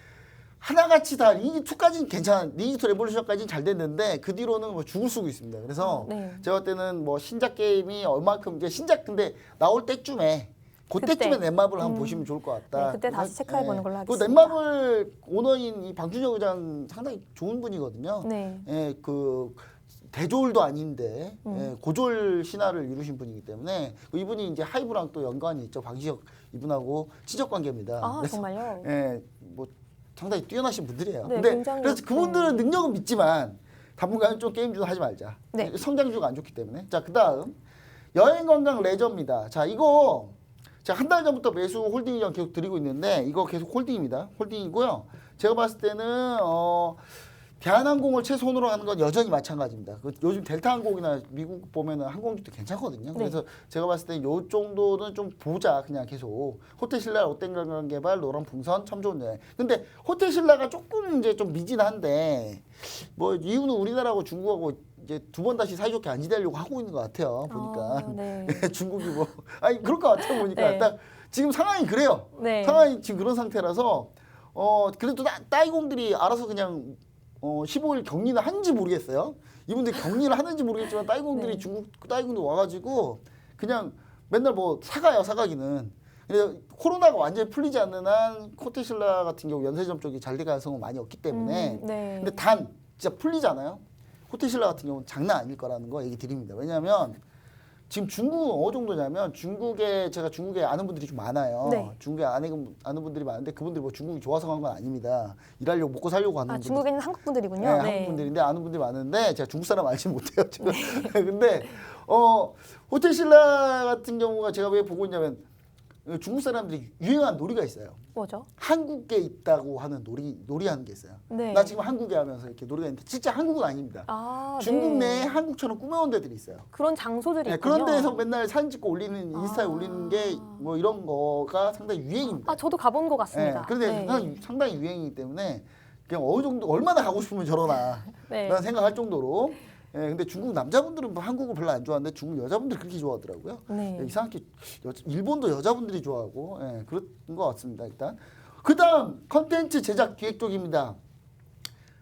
하나같이 다 리니지 2까지는 괜찮아. 리니지 2 레볼루션까지는 잘 됐는데 그 뒤로는 뭐 죽을 쓰고 있습니다. 그래서 네. 제가 볼 때는 뭐 신작 게임이 얼마큼 이제 신작 근데 나올 때쯤에 그때쯤에 그때. 넷마블을 한번 보시면 좋을 것 같다. 네, 그때 다시 체크해보는 걸로 그 하겠습니다. 넷마블 오너인 이 방준혁 의장 상당히 좋은 분이거든요. 네. 예, 그 대졸도 아닌데 예, 고졸 신화를 이루신 분이기 때문에 이분이 이제 하이브랑 또 연관이 있죠. 방시혁 이분하고 친척 관계입니다. 아, 그래서 정말요? 예, 뭐 상당히 뛰어나신 분들이에요. 네, 근데 굉장히 그래서 그분들은 능력은 믿지만 당분간은 좀 게임주는 하지 말자. 네. 성장주가 안 좋기 때문에. 자, 그다음 여행 관광 레저입니다. 자, 이거 제가 한 달 전부터 매수 홀딩 이전 계속 드리고 있는데 이거 계속 홀딩입니다. 홀딩이고요. 제가 봤을 때는 대한항공을 최선으로 하는 건 여전히 마찬가지입니다. 요즘 델타항공이나 미국 보면은 항공주도 괜찮거든요. 그래서 제가 봤을 때 요 정도는 좀 보자. 그냥 계속 호텔신라, 롯데관광개발, 노란풍선 참 좋은 여행. 근데 호텔신라가 조금 이제 좀 미진한데 뭐 이유는 우리나라하고 중국하고 이제 두 번 다시 사이좋게 안 지내려고 하고 있는 것 같아요. 보니까 네. 중국이 뭐 아니 그럴 것 같아요. 보니까 네. 딱 지금 상황이 그래요. 네. 상황이 지금 그런 상태라서 그래도 따이공들이 알아서 그냥 15일 격리는 하는지 모르겠어요. 이분들이 격리를 하는지 모르겠지만 따이공들이 네. 중국 따이공들 와가지고 그냥 맨날 뭐 사가요 사가기는. 그래서 코로나가 완전히 풀리지 않는 한 코테실라 같은 경우 연세점 쪽이 잘 될 가능성은 많이 없기 때문에 네. 근데 단 진짜 풀리잖아요. 코테실라 같은 경우는 장난 아닐 거라는 거 얘기 드립니다. 왜냐하면 지금 중국은 어느 정도냐면 중국에 제가 중국에 아는 분들이 좀 많아요. 네. 중국에 아는 분들이 많은데 그분들이 뭐 중국이 좋아서 간 건 아닙니다. 일하려고 먹고 살려고 하는 아, 분들. 중국에 있는 한국 분들이군요. 네, 한국 분들인데 아는 분들이 많은데 제가 중국 사람 알지 못해요 지금. 근데 호텔신라 같은 경우가 제가 왜 보고 있냐면 중국 사람들이 유행한 놀이가 있어요. 뭐죠? 한국에 있다고 하는 놀이하는 게 있어요. 네. 나 지금 한국에 하면서 이렇게 놀이가 있는데 진짜 한국은 아닙니다. 아, 중국 네. 내에 한국처럼 꾸며온 데들이 있어요. 그런 장소들이 네, 있군요. 그런 데에서 맨날 사진 찍고 올리는 인스타에 아. 올리는 게 뭐 이런 거가 상당히 유행입니다. 아, 저도 가본 것 같습니다. 네, 그런데 네. 상당히 유행이기 때문에 그냥 어느 정도 얼마나 가고 싶으면 저러나 네. 라는 생각할 정도로. 예, 근데 중국 남자분들은 뭐 한국을 별로 안 좋아하는데 중국 여자분들 그렇게 좋아하더라고요. 네. 예, 이상하게 일본도 여자분들이 좋아하고 예, 그런 것 같습니다. 일단 그다음 컨텐츠 제작 기획 쪽입니다.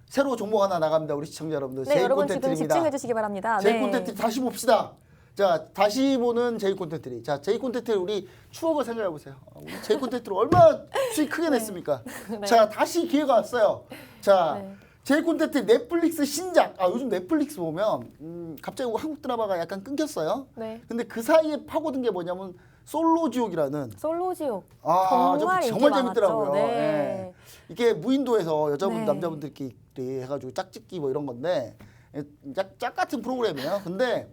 새로 종목 하나 나갑니다. 우리 시청자 여러분들. 네, 제이 여러분 지금 콘텐츠입니다. 집중해 주시기 바랍니다. 제이 네. 콘텐츠 다시 봅시다. 자, 다시 보는 제이 콘텐츠리. 자, 제이 콘텐츠를 우리 추억을 생각해 보세요. 우리 제이 콘텐츠를 얼마나 수익 크게 냈습니까? 네. 자, 다시 기회가 왔어요. 자, 네. 제 넷플릭스 신작. 요즘 넷플릭스 보면 갑자기 한국 드라마가 약간 끊겼어요. 네. 근데 그 사이에 파고든 게 뭐냐면 솔로지옥이라는. 솔로지옥. 정말 재밌더라고요. 네. 예. 이게 무인도에서 여자분 네. 남자분들끼리 해가지고 짝짓기 뭐 이런 건데 짝 같은 프로그램이에요. 근데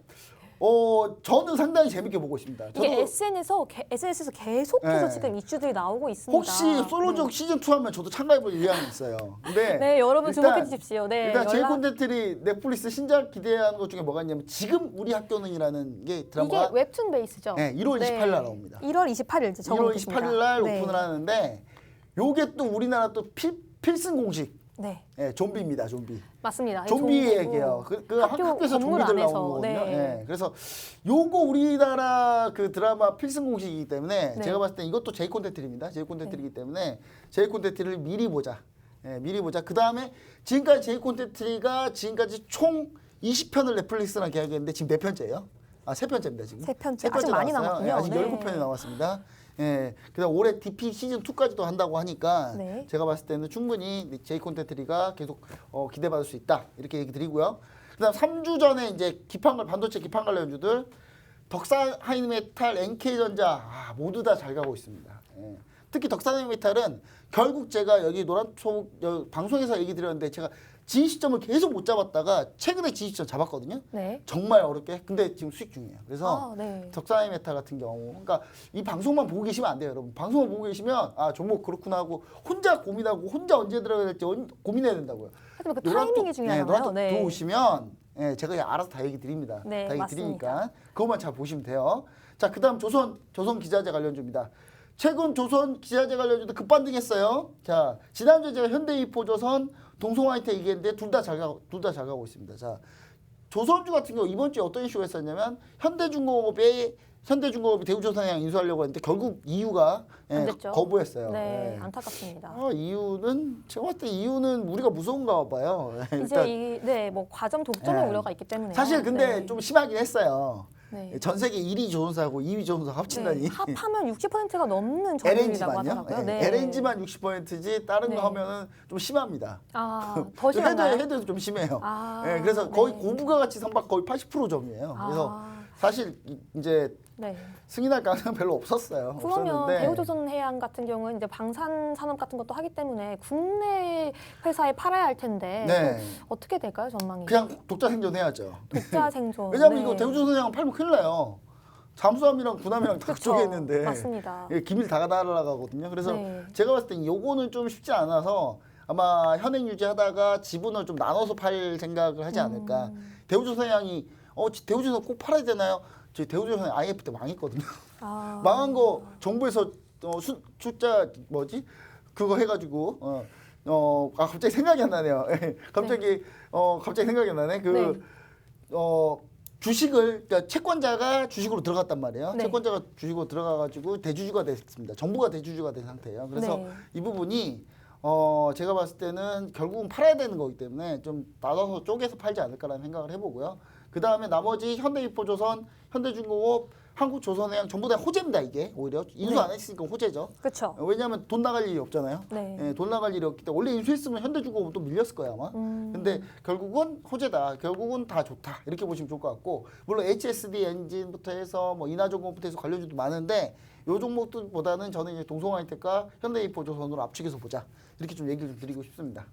저는 상당히 재밌게 보고 있습니다. 이게 SNS에서 계속해서 네. 지금 이슈들이 나오고 있습니다. 혹시 솔로지옥 시즌 2 하면 저도 참가해볼 의향이 있어요. 근데 네, 여러분 일단- 주목해 주십시오. 네, 일단 제이 콘텐츠리 넷플릭스 신작 기대하는 것 중에 뭐가 있냐면 지금 우리 학교는이라는 게 드라마가 이게 웹툰 베이스죠. 네, 1월 28일 날 나옵니다. 1월 28일 1월 28일 날 네. 오픈을 하는데 요게 또 우리나라 또 필승 공식 네, 좀비입니다. 좀비. 맞습니다. 좀비 좀비고 얘기예요. 그 학교 학교에서 건물 좀비들 안에서, 나오는 거거든요. 네. 네. 그래서 요거 우리나라 그 드라마 필승 공식이기 때문에 네. 제가 봤을 때 이것도 제이 콘텐츠입니다. 제이 콘텐츠이기 때문에 제이 콘텐츠를 미리 보자. 미리 보자. 그 다음에 지금까지 제이 콘텐츠가 지금까지 총 20편을 넷플릭스랑 계약했는데 지금 몇 편째예요? 3편째입니다 지금. 세 편째. 아직 많이 나왔어요. 남았군요. 아직 네. 17편이 남았습니다. 그다음 올해 DP 시즌 2까지도 한다고 하니까 네. 제가 봤을 때는 충분히 제이 콘텐츠가 계속 기대받을 수 있다 이렇게 얘기 드리고요. 그다음 3주 전에 이제 반도체 기판 관련주들 덕산하이메탈, NK전자 모두 다 잘 가고 있습니다. 특히 덕산하이메탈은 결국 제가 여기 노란초 방송에서 얘기 드렸는데 제가 지지 시점을 계속 못 잡았다가 최근에 지지 시점 잡았거든요. 네. 정말 어렵게. 근데 지금 수익 중이에요. 그래서 네. 덕산하이메탈 같은 경우, 그러니까 이 방송만 보고 계시면 안 돼요, 여러분. 방송만 보고 계시면 종목 그렇구나 하고 혼자 고민하고 혼자 언제 들어가야 될지 고민해야 된다고요. 하지만 그 타이밍이 중요하잖아요. 네, 들어오시면 제가 알아서 다 얘기 드립니다. 네, 다 얘기 맞습니다. 드리니까 그것만 잘 보시면 돼요. 자, 그다음 조선 기자재 관련주입니다. 최근 조선 기자재 관련주도 급반등했어요. 자, 지난주에 제가 현대이포조선, 동성화이텍 얘기했는데 둘 다 잘 가고 있습니다. 자, 조선주 같은 경우 이번 주에 어떤 이슈가 있었냐면 현대중공업이 대우조선해양 인수하려고 했는데 결국 EU가 안 됐죠. 거부했어요. 네, 안타깝습니다. EU는 제가 봤을 때 EU는 우리가 무서운가 봐요. 이제 뭐 과점 독점의 네. 우려가 있기 때문에 사실 근데 네. 좀 심하긴 했어요. 네. 전 세계 1위 조선사하고 2위 조선사 합친다니. 네, 합하면 60%가 넘는 점유율이라고 하더라고요. 네. LNG만 60%지 다른 네. 거 하면은 좀 심합니다. 더 심한가요? 해도 좀 심해요. 네. 그래서 거의 고부가 가치 선박 거의 80% 점이에요. 그래서 사실 이제 네. 승인할 가능성은 별로 없었어요. 그러면 없었는데. 대우조선해양 같은 경우는 이제 방산 산업 같은 것도 하기 때문에 국내 회사에 팔아야 할 텐데 네. 어떻게 될까요, 전망이? 그냥 독자 생존해야죠. 독자 생존. 왜냐면 네. 이거 대우조선해양 팔면 큰일 나요. 잠수함이랑 군함이랑 다 그쵸. 그쪽에 있는데 맞습니다. 기밀 다 날아가거든요. 그래서 네. 제가 봤을 때 요거는 좀 쉽지 않아서 아마 현행 유지하다가 지분을 좀 나눠서 팔 생각을 하지 않을까. 대우조선해양이 대우조선 꼭 팔아야 되나요? 저희 대우조선 IF 때 망했거든요. 망한 거 정부에서 숫자 뭐지? 그거 해가지고 갑자기 생각이 안 나네요. 갑자기 생각이 안 나네. 주식을 그러니까 채권자가 주식으로 들어갔단 말이에요. 네. 채권자가 주식으로 들어가가지고 대주주가 됐습니다. 정부가 대주주가 된 상태예요. 그래서 네. 이 부분이 제가 봤을 때는 결국은 팔아야 되는 거기 때문에 좀 나눠서 쪼개서 팔지 않을까라는 생각을 해보고요. 그 다음에 나머지 현대이포조선, 현대중공업, 한국조선해양 전부 다 호재입니다. 이게 오히려 인수 네. 안 했으니까 호재죠. 그렇죠. 왜냐하면 돈 나갈 일이 없잖아요. 네. 돈 나갈 일이 없기 때문에 원래 인수했으면 현대중공업은 또 밀렸을 거예요 아마. 근데 결국은 호재다. 결국은 다 좋다. 이렇게 보시면 좋을 것 같고 물론 HSD 엔진부터 해서 뭐 인하전공부터 해서 관련주도 많은데 요 종목들보다는 저는 이제 동성화이텍과 현대이포조선으로 압축해서 보자. 이렇게 좀 얘기를 좀 드리고 싶습니다.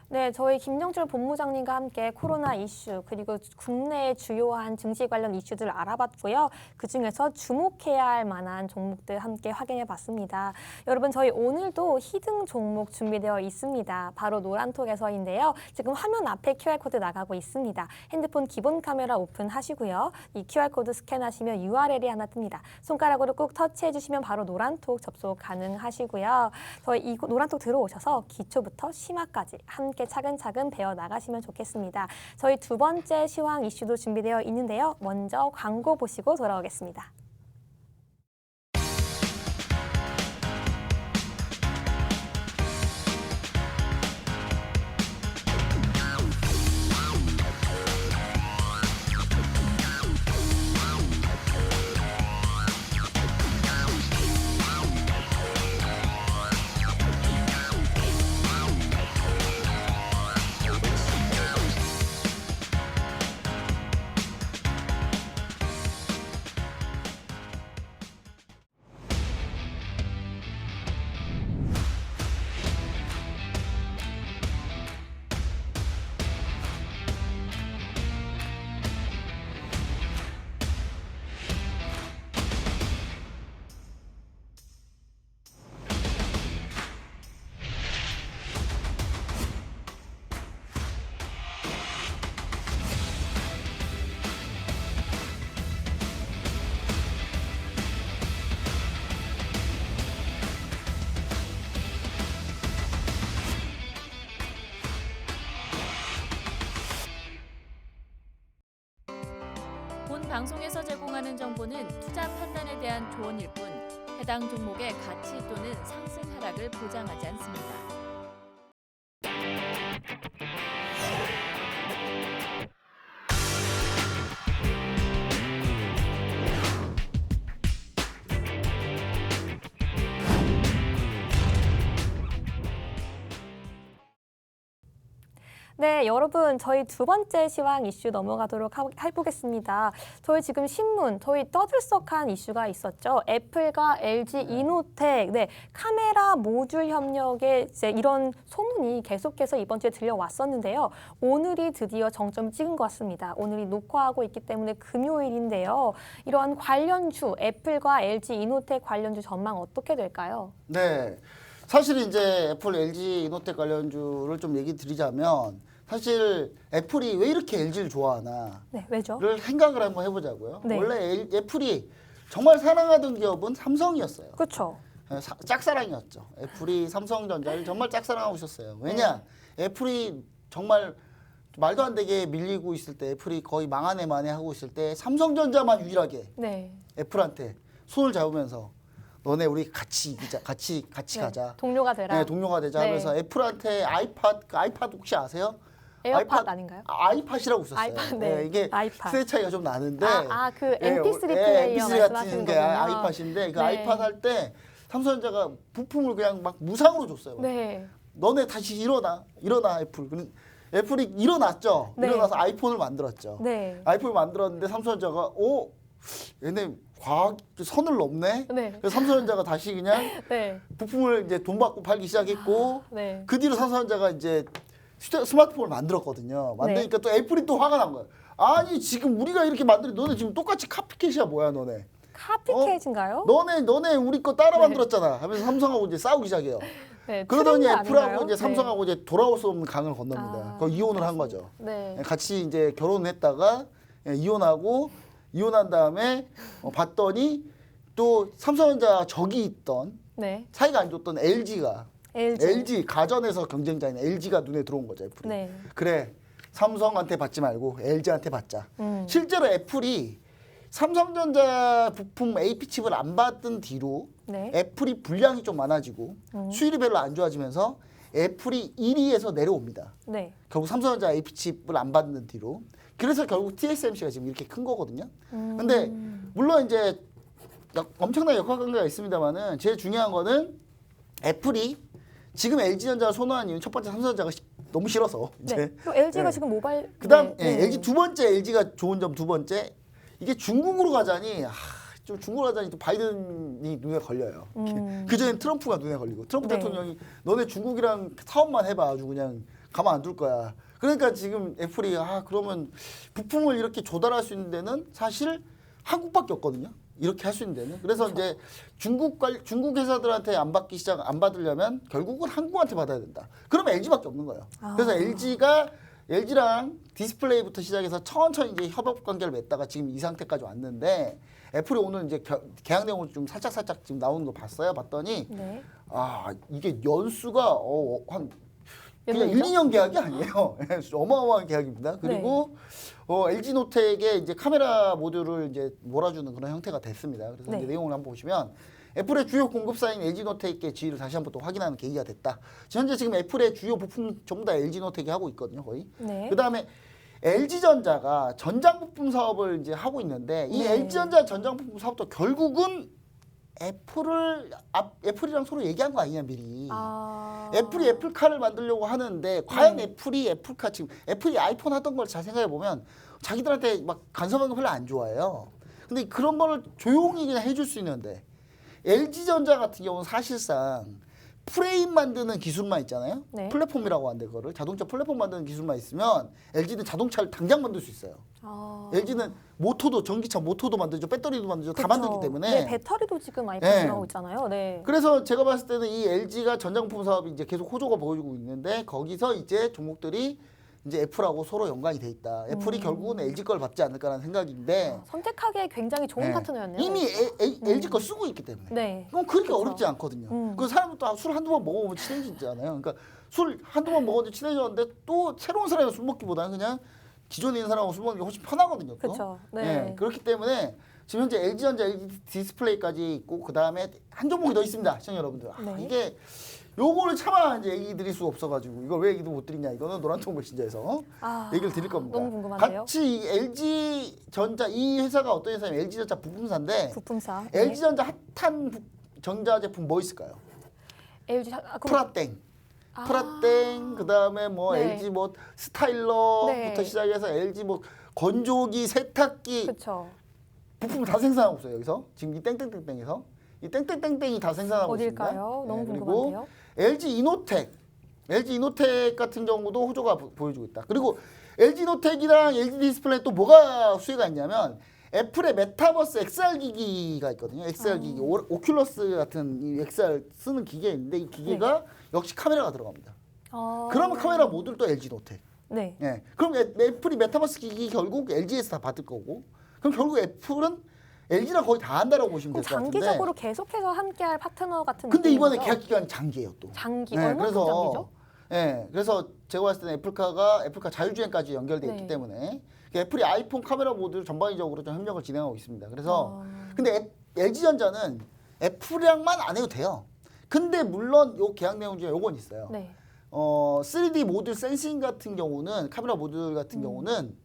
네, 저희 김정철 본부장님과 함께 코로나 이슈 그리고 국내의 주요한 증시 관련 이슈들을 알아봤고요. 그중에서 주목해야 할 만한 종목들 함께 확인해봤습니다. 여러분, 저희 오늘도 히든 종목 준비되어 있습니다. 바로 노란톡에서인데요. 지금 화면 앞에 QR코드 나가고 있습니다. 핸드폰 기본 카메라 오픈하시고요. 이 QR코드 스캔하시면 URL이 하나 뜹니다. 손가락으로 꾹 터치해주시면 바로 노란톡 접속 가능하시고요. 저희 이 노란톡 들어오셔서 기초부터 심화까지 함께 차근차근 배워 나가시면 좋겠습니다. 저희 두 번째 시황 이슈도 준비되어 있는데요. 먼저 광고 보시고 돌아오겠습니다. 본 방송에서 제공하는 정보는 투자 판단에 대한 조언일 뿐 해당 종목의 가치 또는 상승 하락을 보장하지 않습니다. 네, 여러분 저희 두 번째 시황 이슈 넘어가도록 해보겠습니다. 저희 지금 신문, 저희 떠들썩한 이슈가 있었죠. 애플과 LG 이노텍, 네, 카메라 모듈 협력에 이제 이런 소문이 계속해서 이번 주에 들려왔었는데요. 오늘이 드디어 정점을 찍은 것 같습니다. 오늘이 녹화하고 있기 때문에 금요일인데요. 이러한 관련주, 애플과 LG 이노텍 관련주 전망 어떻게 될까요? 네. 사실 이제 애플, LG, 이노텍 관련주를 좀 얘기 드리자면 사실 애플이 왜 이렇게 LG를 좋아하나 네, 왜죠? 를 생각을 한번 해보자고요. 네. 원래 애플이 정말 사랑하던 기업은 삼성이었어요. 그렇죠. 짝사랑이었죠. 애플이 삼성전자를 정말 짝사랑하고 있었어요. 왜냐? 애플이 정말 말도 안 되게 밀리고 있을 때 애플이 거의 망하네 만에 하고 있을 때 삼성전자만 유일하게 네. 애플한테 손을 잡으면서 너네 우리 같이 이기자, 같이 네, 가자. 동료가 되라. 네, 동료가 되자 네. 하면서 애플한테 아이팟 혹시 아세요? 에어팟 아닌가요? 아이팟이라고 있었어요. 아이팟, 네. 이게 아이팟. 세대 차이가 좀 나는데 그 MP3 플레이어 MP3 같은 말씀하시는 게 거군요. 아이팟인데 그 네. 아이팟 할 때 삼성전자가 부품을 그냥 막 무상으로 줬어요. 네. 너네 다시 일어나 애플. 애플이 일어났죠. 네. 일어나서 아이폰을 만들었죠. 네. 아이폰을 만들었는데 삼성전자가 얘네 과학 선을 넘네. 네. 그래서 삼성전자가 다시 그냥 네. 부품을 이제 돈 받고 팔기 시작했고 네. 그 뒤로 삼성전자가 이제 스마트폰을 만들었거든요. 만드니까 또 애플이 또 화가 난 거예요. 아니 지금 우리가 이렇게 만드니 너네 지금 똑같이 카피캣이야 뭐야 너네. 카피캣인가요? 너네 우리 거 따라 네. 만들었잖아 하면서 삼성하고 이제 싸우기 시작해요. 네, 그러더니 트렌드 애플하고 아닌가요? 이제 삼성하고 이제 돌아올 수 없는 강을 건넙니다. 거의 이혼을 한 거죠. 네. 같이 이제 결혼했다가 이혼한 다음에 봤더니 또 삼성전자 적이 있던 네. 사이가 안 좋던 LG LG. 가전에서 경쟁자인 LG가 눈에 들어온 거죠, 애플이. 네. 그래, 삼성한테 받지 말고 LG한테 받자. 음. 실제로 애플이 삼성전자 부품 AP 칩을 안 받은 뒤로 네. 애플이 분량이 좀 많아지고 수율이 별로 안 좋아지면서 애플이 1위에서 내려옵니다. 네. 결국 삼성전자 AP 칩을 안 받는 뒤로. 그래서 결국 TSMC가 지금 이렇게 큰 거거든요. 근데 물론 이제 엄청난 역할 관계가 있습니다만은 제일 중요한 거는 애플이 지금 LG전자를 선호하는 이유는 첫 번째 삼성전자가 너무 싫어서 이제 네. 또 LG가 네. 지금 모바일. 그다음 네. LG 두 번째 LG가 좋은 점 두 번째 이게 중국으로 가자니 좀 중국으로 가자니 또 바이든이 눈에 걸려요. 그전엔 트럼프가 눈에 걸리고 트럼프 네. 대통령이 너네 중국이랑 사업만 해봐 아주 그냥 가만 안 둘 거야. 그러니까 지금 애플이 그러면 부품을 이렇게 조달할 수 있는 데는 사실 한국밖에 없거든요. 이렇게 할 수 있는 데는. 그래서 이제 중국 회사들한테 안 받으려면 결국은 한국한테 받아야 된다. 그러면 LG밖에 없는 거예요. 그래서 LG랑 디스플레이부터 시작해서 천천히 이제 협업 관계를 맺다가 지금 이 상태까지 왔는데 애플이 오늘 이제 계약 내용을 좀 살짝 지금 나오는 거 봤더니 네. 이게 연수가 한 그냥 연수죠? 1, 2년 계약이 아니에요. 어마어마한 계약입니다. 그리고 LG 노텍의 이제 카메라 모듈을 이제 몰아주는 그런 형태가 됐습니다. 그래서 네. 이제 내용을 한번 보시면 애플의 주요 공급사인 LG 노텍의 지위를 다시 한번 또 확인하는 계기가 됐다. 현재 지금 애플의 주요 부품 전부 다 LG 노텍이 하고 있거든요, 거의. 네. 그다음에 LG전자가 전장 부품 사업을 이제 하고 있는데 이 네. LG전자 전장 부품 사업도 결국은 애플이랑 서로 얘기한 거 아니냐 미리. 애플이 애플카를 만들려고 하는데 과연 애플이 애플카 지금 애플이 아이폰 하던 걸 잘 생각해 보면 자기들한테 막 간섭하는 거 별로 안 좋아해요. 근데 그런 거를 조용히 그냥 해줄 수 있는데 LG전자 같은 경우는 사실상 프레임 만드는 기술만 있잖아요. 네. 플랫폼이라고 하는데 그거를 자동차 플랫폼 만드는 기술만 있으면 LG는 자동차를 당장 만들 수 있어요. LG는 모토도 전기차 모토도 만들죠, 배터리도 만들죠, 다 그쵸. 만들기 때문에. 네, 배터리도 지금 아이폰 네. 나오고 있잖아요. 네. 그래서 제가 봤을 때는 이 LG가 전장부품 사업이 이제 계속 호조가 보여주고 있는데 거기서 이제 종목들이 이제 애플하고 서로 연관이 돼 있다. 애플이 결국은 LG 걸 받지 않을까라는 생각인데 선택하기에 굉장히 좋은 네. 파트너였네요. 이미 LG 거 쓰고 있기 때문에. 네. 그럼 그렇게 그쵸. 어렵지 않거든요. 그 사람은 술 한두 번 먹어보면 친해지잖아요. 그러니까 술 한두 번 먹었는데 친해졌는데 또 새로운 사람이 술 먹기보다는 그냥 기존에 있는 사람하고 술 먹는 게 훨씬 편하거든요. 또. 그렇죠. 네. 예, 그렇기 때문에 지금 현재 LG전자, LG 디스플레이까지 있고 그 다음에 한 종목이 더 있습니다, 시청자 여러분들. 아, 네. 이게 요거를 차마 이제 얘기 드릴 수 없어가지고 이걸 왜 얘기도 못 드리냐, 이거는 노란통 메신저에서 얘기를 드릴 겁니다. 너무 궁금한데요. 같이 이 LG전자 이 회사가 어떤 회사냐면 LG전자 부품사인데 부품사. 네. LG전자 핫한 전자제품 뭐 있을까요? LG 프라땡. 프라땡, 그 다음에 뭐 네. LG 뭐 스타일러부터 네. 시작해서 LG 뭐 건조기, 세탁기 그렇죠. 부품을 다 생산하고 있어요. 여기서 지금 이 땡땡땡땡에서 이 땡땡땡땡이 다 생산하고 어딜까요? 있습니다. 너무 그리고 궁금한데요. LG 이노텍 같은 경우도 호조가 보여주고 있다. 그리고 LG 이노텍이랑 LG 디스플레이 또 뭐가 수혜가 있냐면 애플의 메타버스 XR 기기가 있거든요. XR 기기, 오큘러스 같은 이 XR 쓰는 기계가 있는데 이 기계가 역시 카메라가 들어갑니다. 그러면 카메라 모듈 또 LG 이노텍. 네. 예. 그럼 애플이 메타버스 기기 결국 LG에서 다 받을 거고, 그럼 결국 애플은 LG랑 거의 다 한다라고 보시면 그럼 될 것 같은데. 장기적으로 계속해서 함께할 파트너 같은 근데 느낌인 이번에 거죠? 계약 기간이 장기예요 또. 장기 네, 얼마큼 장기죠? 그래서 제가 봤을 때는 애플카 자율주행까지 연결돼 있기 네. 때문에 애플이 아이폰 카메라 모듈 전반적으로 좀 협력을 진행하고 있습니다. 그래서 근데 LG전자는 애플이랑만 안 해도 돼요. 근데 물론 요 계약 내용 중에 요건 있어요. 네. 3D 모듈 센싱 같은 경우는 카메라 모듈 같은 경우는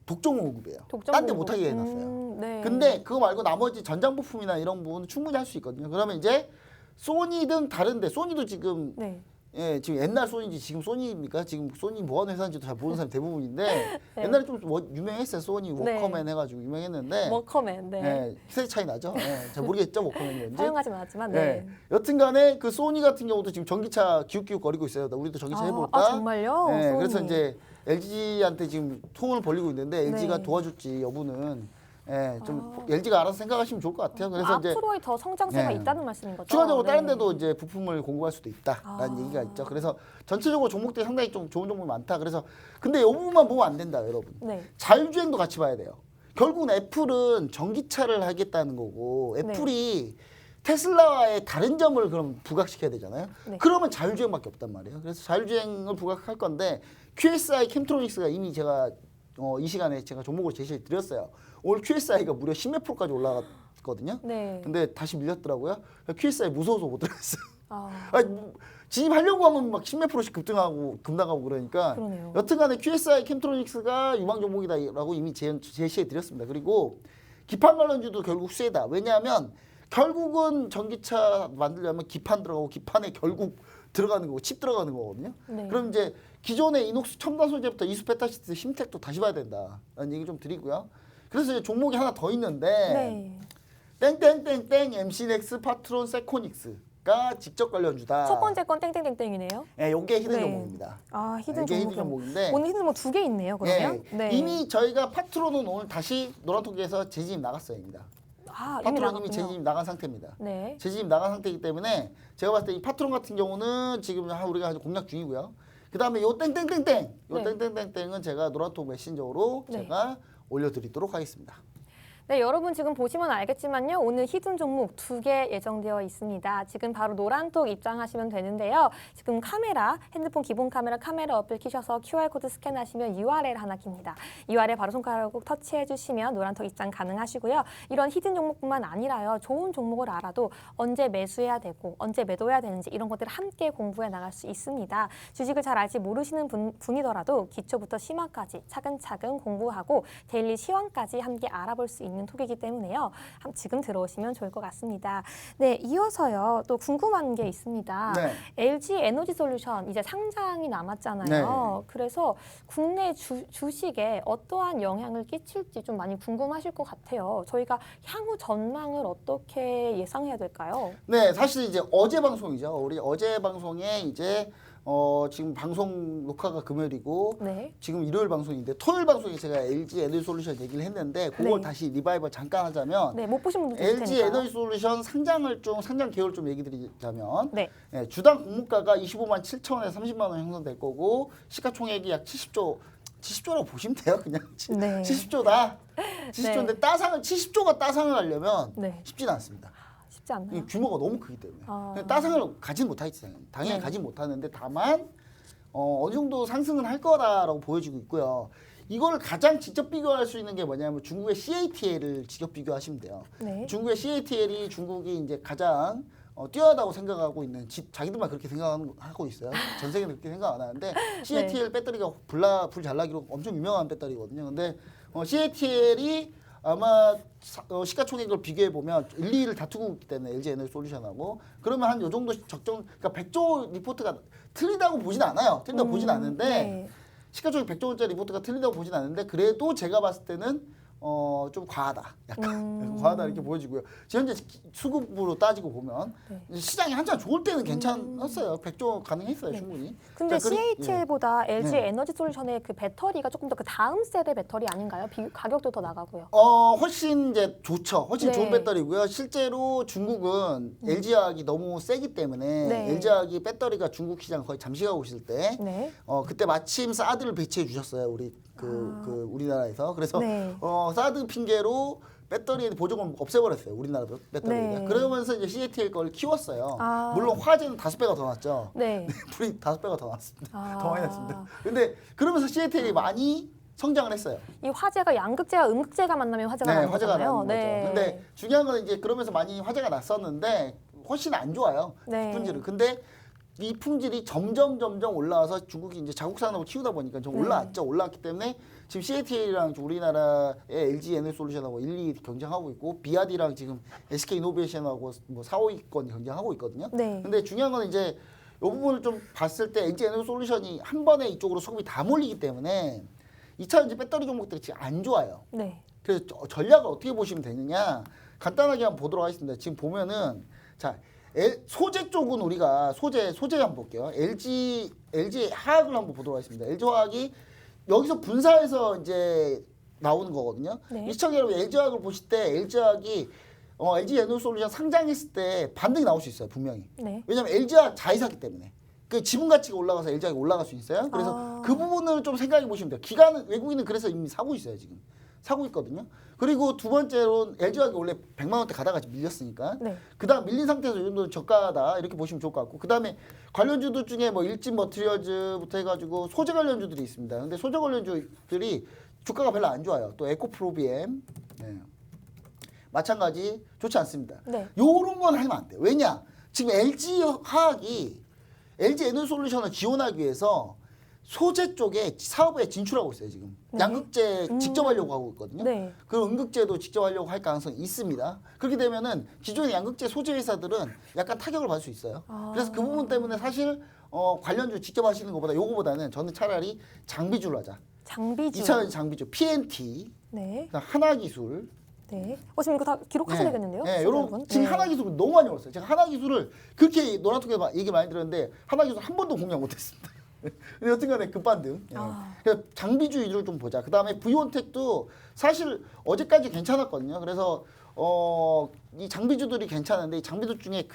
독점 공급이에요. 딴 데 못하게 해놨어요. 네. 근데 그거 말고 나머지 전장 부품이나 이런 부분은 충분히 할 수 있거든요. 그러면 이제 소니 등 다른데 소니도 지금 네. 지금 옛날 소니인지 지금 소니입니까? 지금 소니 뭐 하는 회사인지도 잘 모르는 사람이 대부분인데 네. 옛날에 좀 유명했어요. 소니 워커맨 해가지고 유명했는데 워커맨. 네. 세대 차이 나죠. 잘 모르겠죠 워커맨이 뭔지. 사용하진 않았지만 네. 여튼간에 그 소니 같은 경우도 지금 전기차 기웃기웃 거리고 있어요. 우리도 전기차 해볼까? 정말요? 소니. 그래서 이제 LG한테 지금 통을 벌리고 있는데 LG가 네. 도와줄지 여부는 좀 LG가 알아서 생각하시면 좋을 것 같아요. 그래서 이제 앞으로의 더 성장세가 네. 있다는 말씀인 거죠? 추가적으로 다른 네. 데도 이제 부품을 공급할 수도 있다라는 얘기가 있죠. 그래서 전체적으로 종목들이 상당히 좀 좋은 종목이 많다. 그래서 근데 이 부분만 보면 안 된다, 여러분. 네. 자율주행도 같이 봐야 돼요. 결국은 애플은 전기차를 하겠다는 거고 애플이 테슬라와의 다른 점을 그럼 부각시켜야 되잖아요. 네. 그러면 자율주행밖에 없단 말이에요. 그래서 자율주행을 부각할 건데 QSI 캠트로닉스가 이미 제가 이 시간에 제가 종목을 제시해 드렸어요. 오늘 QSI가 무려 10몇 프로까지 올라갔거든요. 네. 근데 다시 밀렸더라고요. QSI 무서워서 못 들어갔어요. 아, 진입하려고 하면 막 10몇 프로씩 급등하고 그러니까 그러네요. 여튼간에 QSI 캠트로닉스가 유망 종목이다라고 이미 제시해 드렸습니다. 그리고 기판 관련주도 결국 수혜다. 왜냐하면 결국은 전기차 만들려면 기판 들어가고 기판에 결국 들어가는 거고 칩 들어가는 거거든요. 네. 그럼 이제 기존의 이녹스 첨단 소재부터 이수페타시트 심텍도 다시 봐야 된다라는 얘기 좀 드리고요. 그래서 이제 종목이 하나 더 있는데 네. 땡땡땡땡 MC넥스 파트론 세코닉스가 직접 관련주다. 첫 번째 건 땡땡땡땡이네요. 네, 요게 히든 네. 종목입니다. 아, 히든 이게 히든 종목. 종목인데 오늘 히든 종목 2개 있네요, 그러면. 예, 이미 저희가 파트론은 오늘 다시 노란톡에서 재진입 나갔어요입니다. 아, 이미 파트론 나갔군요. 이미 재진입 나간 상태입니다. 네. 재진입 나간 상태이기 때문에 제가 봤을 때 이 파트론 같은 경우는 지금 우리가 공략 중이고요. 그 다음에 요 땡땡땡땡, 요 네. 땡땡땡땡은 제가 노란톡 메신저로 네. 제가 올려드리도록 하겠습니다. 네, 여러분 지금 보시면 알겠지만요. 오늘 히든 종목 2개 예정되어 있습니다. 지금 바로 노란톡 입장하시면 되는데요. 지금 카메라, 핸드폰 기본 카메라 어플 키셔서 QR코드 스캔하시면 URL 하나 깁니다. URL 바로 손가락으로 터치해 주시면 노란톡 입장 가능하시고요. 이런 히든 종목뿐만 아니라요. 좋은 종목을 알아도 언제 매수해야 되고 언제 매도해야 되는지 이런 것들을 함께 공부해 나갈 수 있습니다. 주식을 잘 알지 모르시는 분이더라도 기초부터 심화까지 차근차근 공부하고 데일리 시황까지 함께 알아볼 수 있는 톡이기 때문에요. 지금 들어오시면 좋을 것 같습니다. 네, 이어서요. 또 궁금한 게 있습니다. 네. LG 에너지 솔루션 이제 상장이 남았잖아요. 그래서 국내 주식에 어떠한 영향을 끼칠지 좀 많이 궁금하실 것 같아요. 저희가 향후 전망을 어떻게 예상해야 될까요? 네, 사실 이제 어제 방송이죠. 우리 어제 방송에 이제 지금 방송 녹화가 금요일이고 네. 지금 일요일 방송인데 토요일 방송에 제가 LG 에너지 솔루션 얘기를 했는데 그걸 네. 다시 리바이벌 잠깐 하자면 네, 못 보신 분도 계실 LG 테니까요. 에너지 솔루션 상장 계획을 좀 얘기 드리자면 네. 주당 공모가가 25만 7천 원에서 30만 원 형성될 거고 시가총액이 약 70조라고 보시면 돼요. 그냥 네. 70조다. 70조인데 네. 70조가 따상을 하려면 네. 쉽지는 않습니다. 쉽지 않나요? 규모가 너무 크기 때문에 아. 따상을 가진 못하겠지 당연히 네. 가진 못하는데 다만 어느 정도 상승은 할 거다라고 보여지고 있고요. 이걸 가장 직접 비교할 수 있는 게 뭐냐면 중국의 CATL을 직접 비교하시면 돼요. 네. 중국의 CATL이 중국이 이제 가장 뛰어나다고 생각하고 있는 자기들만 그렇게 생각하고 있어요. 전 세계는 그렇게 생각 안 하는데 CATL 배터리가 불 잘 나기로 엄청 유명한 배터리거든요. 근데 CATL이 아마 시가총액을 비교해 보면 1, 2위를 다투고 있기 때문에 LG 에너지솔루션하고 그러면 한 요 정도 적정 그러니까 100조 리포트가 틀리다고 보진 않아요. 틀리다고 보진 않는데 네. 시가총액 100조 원짜리 리포트가 틀리다고 보진 않는데 그래도 제가 봤을 때는 좀 과하다. 약간 과하다 이렇게 보여지고요. 지금 현재 수급으로 따지고 보면 네. 시장이 한참 좋을 때는 괜찮았어요. 100조 가능했어요, 네. 충분히. 근데 그러니까 CATL보다 LG 네. 에너지 솔루션의 그 배터리가 조금 더 그 다음 세대 배터리 아닌가요? 가격도 더 나가고요. 훨씬 이제 좋죠. 훨씬 네. 좋은 배터리고요. 실제로 중국은 LG화학이 너무 세기 때문에 네. LG화학이 배터리가 중국 시장 거의 잠식하고 있을 때 네. 그때 마침 사드를 배치해 주셨어요. 우리 우리나라에서. 그래서 네. 사드 핑계로 배터리 보조금 없애버렸어요. 우리나라도 배터리가. 네. 그러면서 이제 CATL 걸 키웠어요. 아. 물론 화재는 5배가 더 났죠. 네. 불이 5배가 더 났습니다. 아. 더 많이 났습니다. 근데 그러면서 CATL이 많이 성장을 했어요. 이 화재가 양극재와 음극재가 만나면 화재가 네, 나는 화재가 거잖아요. 나는 거죠. 근데 중요한 건 이제 그러면서 많이 화재가 났었는데 훨씬 안 좋아요. 네. 품질은. 근데 이 품질이 점점 올라와서 중국이 이제 자국 산업을 키우다 보니까 좀 네. 올라왔죠. 올라왔기 때문에 지금 CATL이랑 우리나라의 LG 에너지솔루션하고 1, 2위 경쟁하고 있고 비아디랑 지금 SK이노베이션하고 뭐 4, 5위권 경쟁하고 있거든요. 네. 근데 중요한 건 이제 이 부분을 좀 봤을 때 LG 에너지솔루션이 한 번에 이쪽으로 수급이 다 몰리기 때문에 2차 전지 배터리 종목들이 지금 안 좋아요. 네. 그래서 전략을 어떻게 보시면 되느냐 간단하게 한번 보도록 하겠습니다. 지금 보면은 자 소재 쪽은 우리가 소재 한번 볼게요. LG 화학을 한번 보도록 하겠습니다. LG 화학이 여기서 분사해서 이제 나오는 거거든요. 네. 이 시청자 여러분 LG 화학을 보실 때 LG 화학이 LG 에너지솔루션 상장했을 때 반등이 나올 수 있어요. 분명히. 네. 왜냐하면 LG 화학 자회사기 때문에. 그 지분 가치가 올라가서 LG 화학이 올라갈 수 있어요. 그래서 그 부분을 좀 생각해 보시면 돼요. 기관은 외국인은 그래서 이미 사고 있어요. 지금. 사고 있거든요. 그리고 두 번째로는 LG화학이 원래 100만 원대 가다가 밀렸으니까 네. 그다음 밀린 상태에서 이 정도는 저가다 이렇게 보시면 좋을 것 같고 그다음에 관련주들 중에 뭐 일진 머티리얼즈부터 해가지고 소재 관련주들이 있습니다. 근데 소재 관련주들이 주가가 별로 안 좋아요. 또 에코프로비엠 마찬가지 좋지 않습니다. 네. 요런 건 하면 안 돼요. 왜냐? 지금 LG화학이 LG 에너지솔루션을 지원하기 위해서 소재 쪽에 사업에 진출하고 있어요 지금. 네. 양극재 직접 하려고 하고 있거든요. 네. 그리고 음극재도 직접 하려고 할 가능성이 있습니다. 그렇게 되면은 기존의 양극재 소재 회사들은 약간 타격을 받을 수 있어요. 그래서 그 부분 때문에 사실 관련주 직접 하시는 것보다 요거보다는 저는 차라리 장비주로 하자. 장비주. 2차 장비주 PNT, 네. 그다음 하나기술. 네. 지금 이거 다 기록하셔야 되겠는데요? 네, 시청자 요런 여러분? 지금 네. 하나기술을 너무 많이 올랐어요. 제가 하나기술을 그렇게 노란톡에 얘기 많이 들었는데 하나기술 한 번도 공략 못했습니다. 근데 여튼간에 급반등. 그래서 장비주 위주로 좀 보자. 그다음에 브이온텍도 사실 어제까지 괜찮았거든요. 그래서 이 장비주들이 괜찮은데 이 장비주 중에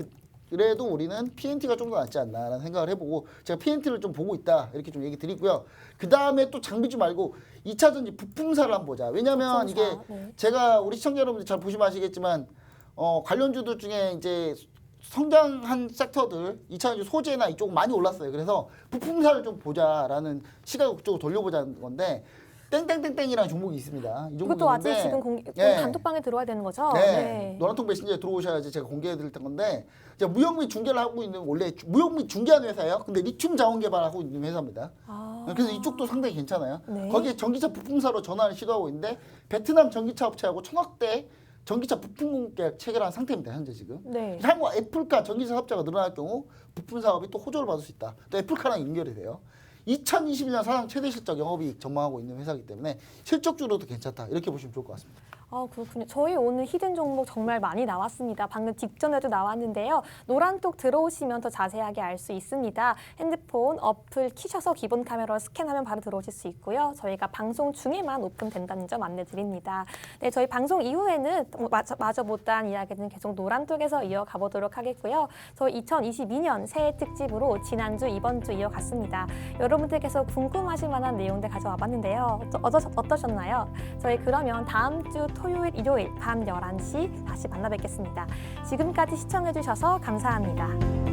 그래도 우리는 PNT가 좀 더 낫지 않나라는 생각을 해보고 제가 PNT를 좀 보고 있다 이렇게 좀 얘기 드리고요. 그 다음에 또 장비주 말고 2차 전지 부품사를 한번 보자. 왜냐하면 이게 네. 제가 우리 시청자 여러분들 잘 보시면 아시겠지만 관련주들 중에 이제 성장한 섹터들 2차 전지 소재나 이쪽 많이 올랐어요. 그래서 부품사를 좀 보자라는 시각을 그쪽으로 돌려보자는 건데 땡땡땡땡이라는 종목이 있습니다. 이 종목이 이것도 아직 있는데, 지금 네. 단톡방에 들어와야 되는 거죠? 네. 노란통 메신저에 들어오셔야지 제가 공개해드릴 건데 제가 무역 및 중개를 하고 있는 원래 무역 및 중개하는 회사예요. 근데 리튬 자원 개발하고 있는 회사입니다. 그래서 이쪽도 상당히 괜찮아요. 네. 거기에 전기차 부품사로 전환을 시도하고 있는데 베트남 전기차 업체하고 천억대 전기차 부품 공급 체결한 상태입니다. 현재 지금. 네. 향후 애플카 전기차 사업자가 늘어날 경우 부품 사업이 또 호조를 받을 수 있다. 또 애플카랑 연결이 돼요. 2021년 사상 최대 실적 영업이익 전망하고 있는 회사이기 때문에 실적주로도 괜찮다. 이렇게 보시면 좋을 것 같습니다. 그렇군요. 저희 오늘 히든 종목 정말 많이 나왔습니다. 방금 직전에도 나왔는데요. 노란톡 들어오시면 더 자세하게 알 수 있습니다. 핸드폰 어플 키셔서 기본 카메라로 스캔하면 바로 들어오실 수 있고요. 저희가 방송 중에만 오픈된다는 점 안내드립니다. 네, 저희 방송 이후에는 마저 못다한 이야기는 계속 노란톡에서 이어가 보도록 하겠고요. 저희 2022년 새해 특집으로 지난주, 이번 주 이어갔습니다. 여러분들께서 궁금하실 만한 내용들 가져와 봤는데요. 어떠셨나요? 저희 그러면 다음 주 토요일, 일요일 밤 11시 다시 만나 뵙겠습니다. 지금까지 시청해주셔서 감사합니다.